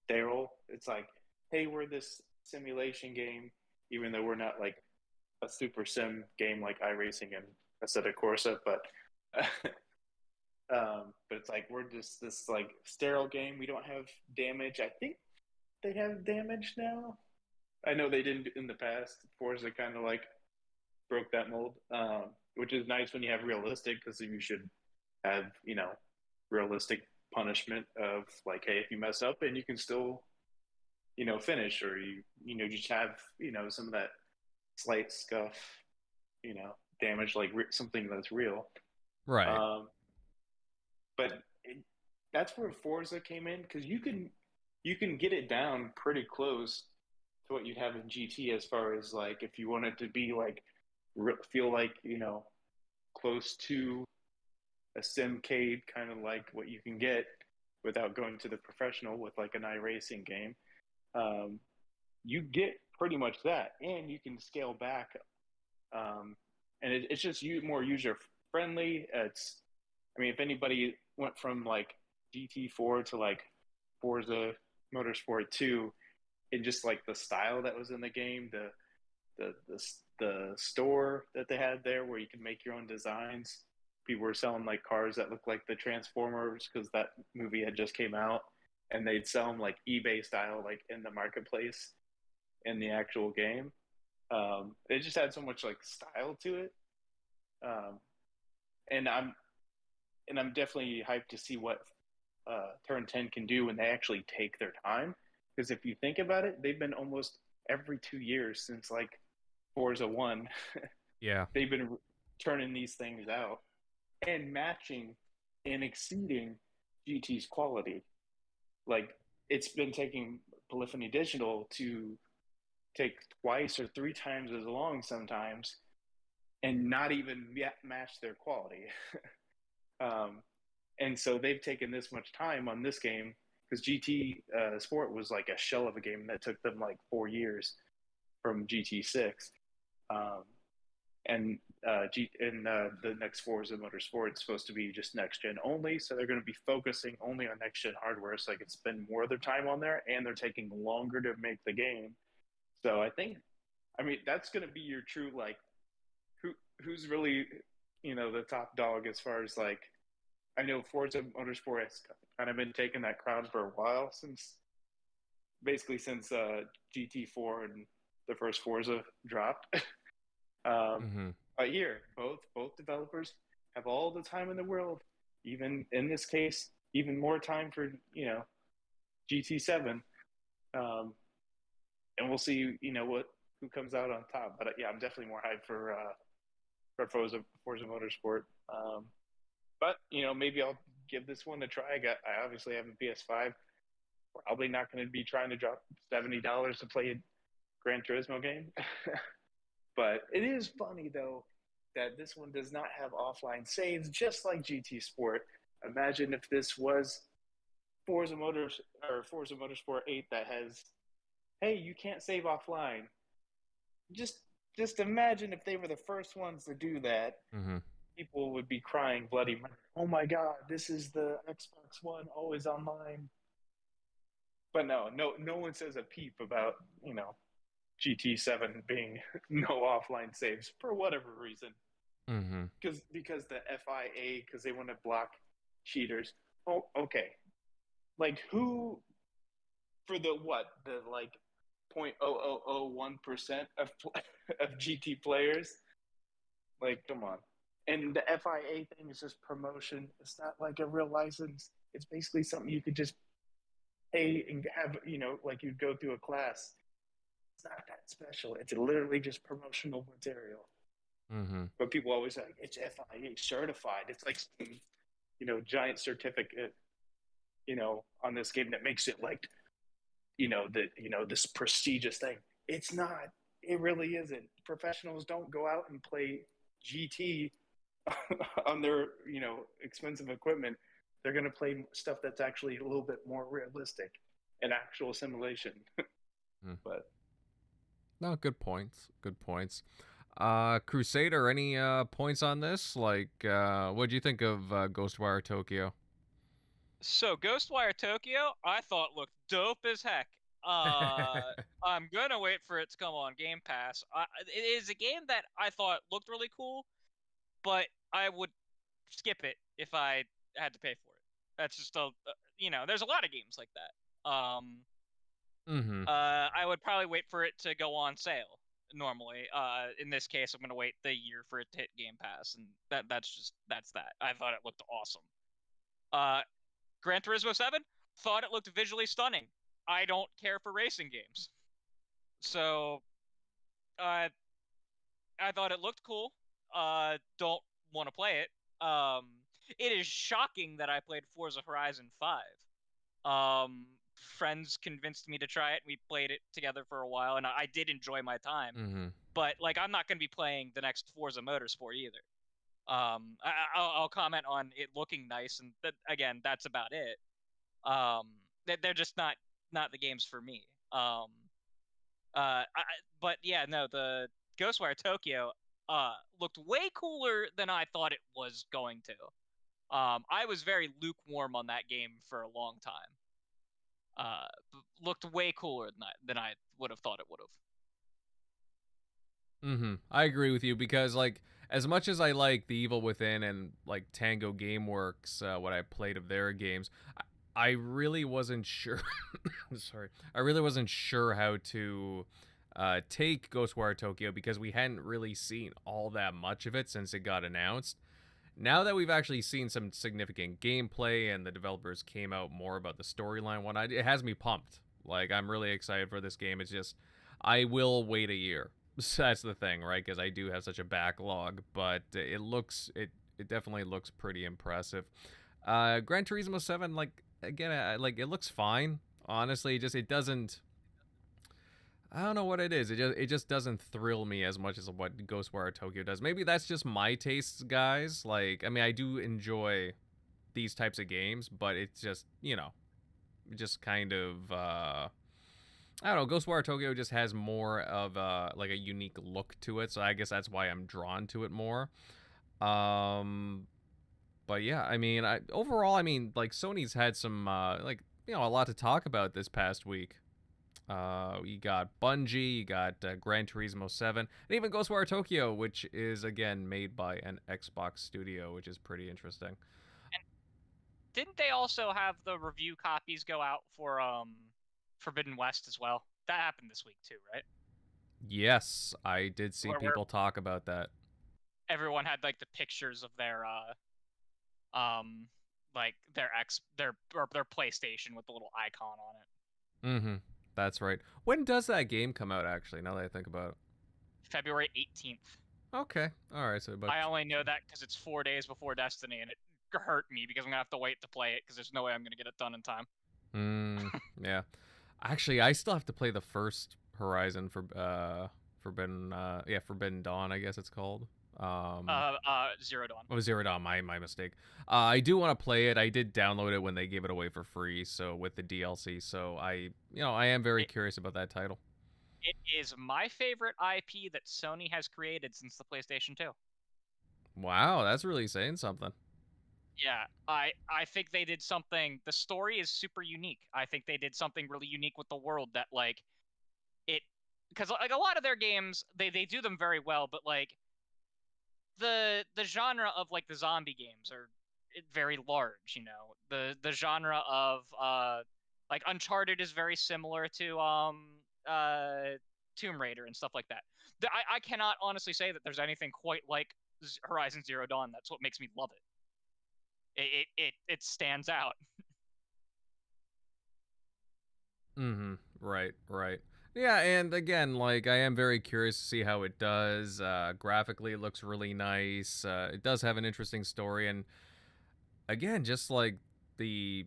sterile. It's like, hey, we're this simulation game, even though we're not like a super sim game like iRacing and Assetto Corsa, but it's like we're just this like sterile game. We don't have damage. I think they have damage now. I know they didn't in the past. Forza kind of like broke that mold, which is nice when you have realistic, because you should have realistic punishment of like, hey, if you mess up and you can still finish, or you just have some of that slight scuff, damage, like something that's real. Right. But that's where Forza came in, because you can get it down pretty close to what you'd have in GT, as far as like if you want it to be like feel like close to a simcade, kind of like what you can get without going to the professional with like an iRacing game. You get pretty much that, and you can scale back, and it's just more user friendly. If anybody went from like GT4 to like Forza Motorsport 2, and just like the style that was in the game, the store that they had there where you can make your own designs. People were selling like cars that looked like the Transformers, because that movie had just came out, and they'd sell them like eBay style, like in the marketplace in the actual game. It just had so much like style to it, and I'm definitely hyped to see what Turn 10 can do when they actually take their time. Because if you think about it, they've been almost every 2 years since like Forza 1. Yeah. They've been turning these things out and matching and exceeding GT's quality. Like, it's been taking Polyphony Digital to take twice or 3 times as long sometimes and not even match their quality. And so they've taken this much time on this game, because GT Sport was like a shell of a game that took them like 4 years from GT6. And the next Forza Motorsport is supposed to be just next gen only, so they're going to be focusing only on next gen hardware, so they can spend more of their time on there, and they're taking longer to make the game. So I think, that's going to be your true like, who's really the top dog as far as like. I know Forza Motorsport has kind of been taking that crown for a while, since GT4 and the first Forza dropped. But here, both developers have all the time in the world. Even in this case, even more time for GT7, and we'll see who comes out on top. But yeah, I'm definitely more hyped for Forza Motorsport. But maybe I'll give this one a try. I obviously have a PS5. Probably not going to be trying to drop $70 to play a Gran Turismo game. But it is funny though that this one does not have offline saves, just like GT Sport. Imagine if this was Forza Motorsport 8 that has, hey, you can't save offline. Just imagine if they were the first ones to do that. People would be crying bloody murder. Oh my God, this is the Xbox One always online. But no one says a peep about GT7 being no offline saves for whatever reason. Because the FIA, because they want to block cheaters. Oh, okay. Like who, for the 0.0001% of GT players? Like, come on. And the FIA thing is just promotion. It's not like a real license. It's basically something you could just pay and have, like you'd go through a class. It's not that special. It's literally just promotional material. But people always say it's FIA certified. It's like, giant certificate, on this game that makes it like, this prestigious thing. It's not. It really isn't. Professionals don't go out and play GT on their, expensive equipment. They're going to play stuff that's actually a little bit more realistic and actual simulation. But no, good points. Crusader, any points on this? Like, what do you think of Ghostwire Tokyo? So Ghostwire Tokyo, I thought looked dope as heck. I'm gonna wait for it to come on Game Pass. It is a game that I thought looked really cool, but I would skip it if I had to pay for it. That's just there's a lot of games like that. I would probably wait for it to go on sale. Normally, in this case, I'm gonna wait the year for it to hit Game Pass, and that's that. I thought it looked awesome. Gran Turismo 7, thought it looked visually stunning. I don't care for racing games, so I thought it looked cool. Don't want to play it. It is shocking that I played Forza Horizon 5. Friends convinced me to try it. We played it together for a while, and I did enjoy my time. But I'm not going to be playing the next Forza Motorsport either. I'll comment on it looking nice, and again, that's about it. They're just not the games for me. But yeah, no, the Ghostwire Tokyo looked way cooler than I thought it was going to. I was very lukewarm on that game for a long time. Looked way cooler than I would have thought it would have. I agree with you because, like, as much as I like The Evil Within and like Tango Gameworks, what I played of their games, I really wasn't sure. Sorry, I really wasn't sure how to take Ghostwire Tokyo because we hadn't really seen all that much of it since it got announced. Now that we've actually seen some significant gameplay and the developers came out more about the storyline, it has me pumped. Like, I'm really excited for this game. It's just, I will wait a year. So that's the thing, right? Because I do have such a backlog, but it definitely looks pretty impressive. Gran Turismo 7, like, again, it looks fine. Honestly, it doesn't. I don't know what it is. It just doesn't thrill me as much as what Ghostwire Tokyo does. Maybe that's just my tastes, guys. Like, I mean, I do enjoy these types of games, but it's just, just kind of, I don't know. Ghostwire Tokyo just has more of a unique look to it, so I guess that's why I'm drawn to it more. But yeah, I mean, overall, I mean, like, Sony's had some, a lot to talk about this past week. You got Bungie, you got Gran Turismo 7, and even Ghostwire Tokyo, which is, again, made by an Xbox studio, which is pretty interesting. And didn't they also have the review copies go out for Forbidden West as well? That happened this week too, right? Yes, I did see Where people talk about that. everyone had like the pictures of their like their PlayStation with the little icon on it. Mm-hmm. That's right. When does that game come out, actually, now that I think about it? February 18th. Okay. All right. So about I only know that because it's 4 days before Destiny, and it hurt me because I'm gonna have to wait to play it because there's no way I'm gonna get it done in time. Yeah. Actually, I still have to play the first Horizon for Forbidden Dawn, I guess it's called. Zero Dawn. Oh, Zero Dawn, my mistake. I do want to play it. I did download it when they gave it away for free, so with the DLC. So I am very curious about that title. It is my favorite IP that Sony has created since the PlayStation 2. Wow, that's really saying something. Yeah, I think they did something. The story is super unique. I think they did something really unique with the world that like it, because like a lot of their games they do them very well, but like the genre of like the zombie games are very large. You know, the genre of like Uncharted is very similar to Tomb Raider and stuff like that. I cannot honestly say that there's anything quite like Horizon Zero Dawn. That's what makes me love it. It stands out. Mm-hmm. Right. Yeah, and again, like, I am very curious to see how it does. Graphically, it looks really nice. It does have an interesting story, and again, just like the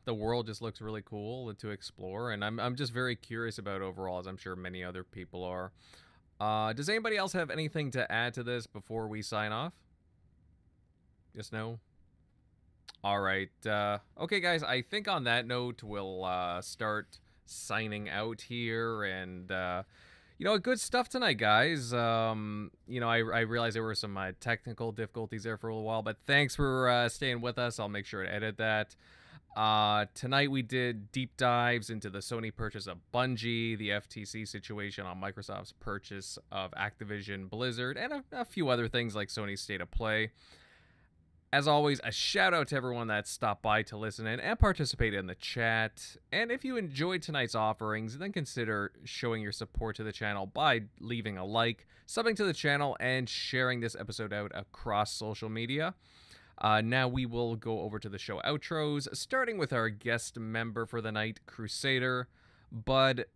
world just looks really cool to explore, and I'm just very curious about overall, as I'm sure many other people are. Does anybody else have anything to add to this before we sign off? Yes, no? All right. Okay, guys, I think on that note, we'll start signing out here. And, good stuff tonight, guys. I realized there were some technical difficulties there for a little while, but thanks for staying with us. I'll make sure to edit that. Tonight we did deep dives into the Sony purchase of Bungie, the FTC situation on Microsoft's purchase of Activision-Blizzard, and a few other things like Sony's State of Play. As always, a shout out to everyone that stopped by to listen in and participate in the chat. And if you enjoyed tonight's offerings, then consider showing your support to the channel by leaving a like, subbing to the channel, and sharing this episode out across social media. Now we will go over to the show outros, starting with our guest member for the night, Crusader. Bud,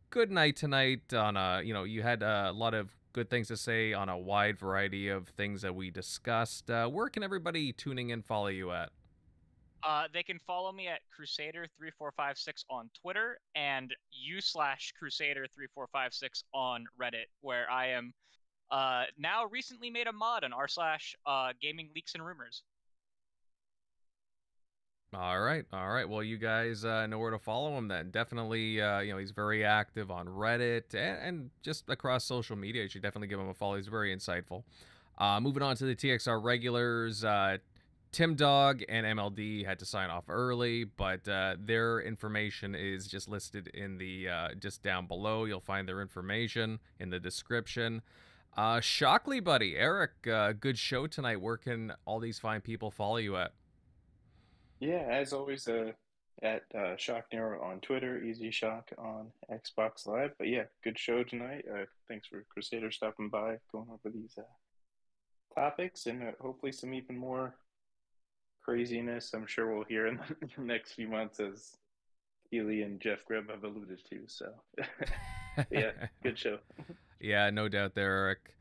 good night tonight. You had a lot of good things to say on a wide variety of things that we discussed. Where can everybody tuning in follow you at? They can follow me at Crusader3456 on Twitter and u/Crusader3456 on Reddit, where I am now recently made a mod on r/gaming leaks and rumors. All right. Well, you guys know where to follow him then. Definitely, he's very active on Reddit and just across social media. You should definitely give him a follow. He's very insightful. Moving on to the TXR regulars, TimDog and MLD had to sign off early, but their information is just listed in the just down below. You'll find their information in the description. Shockley buddy, Eric, good show tonight. Where can all these fine people follow you at? Yeah, as always, at Shock Nero on Twitter, Easy Shock on Xbox Live. But yeah, good show tonight. Thanks for Crusader stopping by, going over these topics, and hopefully some even more craziness I'm sure we'll hear in the next few months, as Keely and Jeff Grubb have alluded to. So yeah, good show. Yeah, no doubt there, Eric.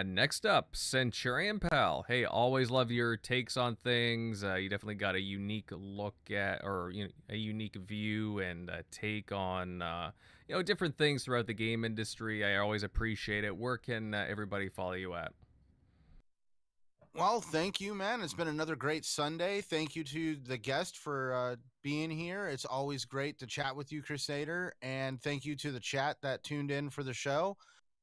Next up, Centurion Pal. Hey, always love your takes on things. You definitely got a unique look at, or a unique view and take on, different things throughout the game industry. I always appreciate it. Where can everybody follow you at? Well, thank you, man. It's been another great Sunday. Thank you to the guest for being here. It's always great to chat with you, Crusader. And thank you to the chat that tuned in for the show.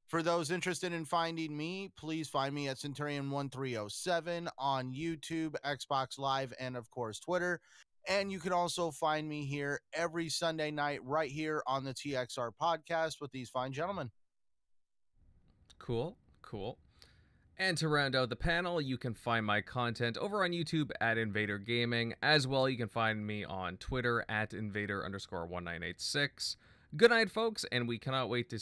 For those interested in finding me, please find me at Centurion1307 on YouTube, Xbox Live, and of course, Twitter. And you can also find me here every Sunday night right here on the TXR Podcast with these fine gentlemen. Cool. And to round out the panel, you can find my content over on YouTube at Invader Gaming. As well, you can find me on Twitter at Invader_1986. Good night, folks, and we cannot wait to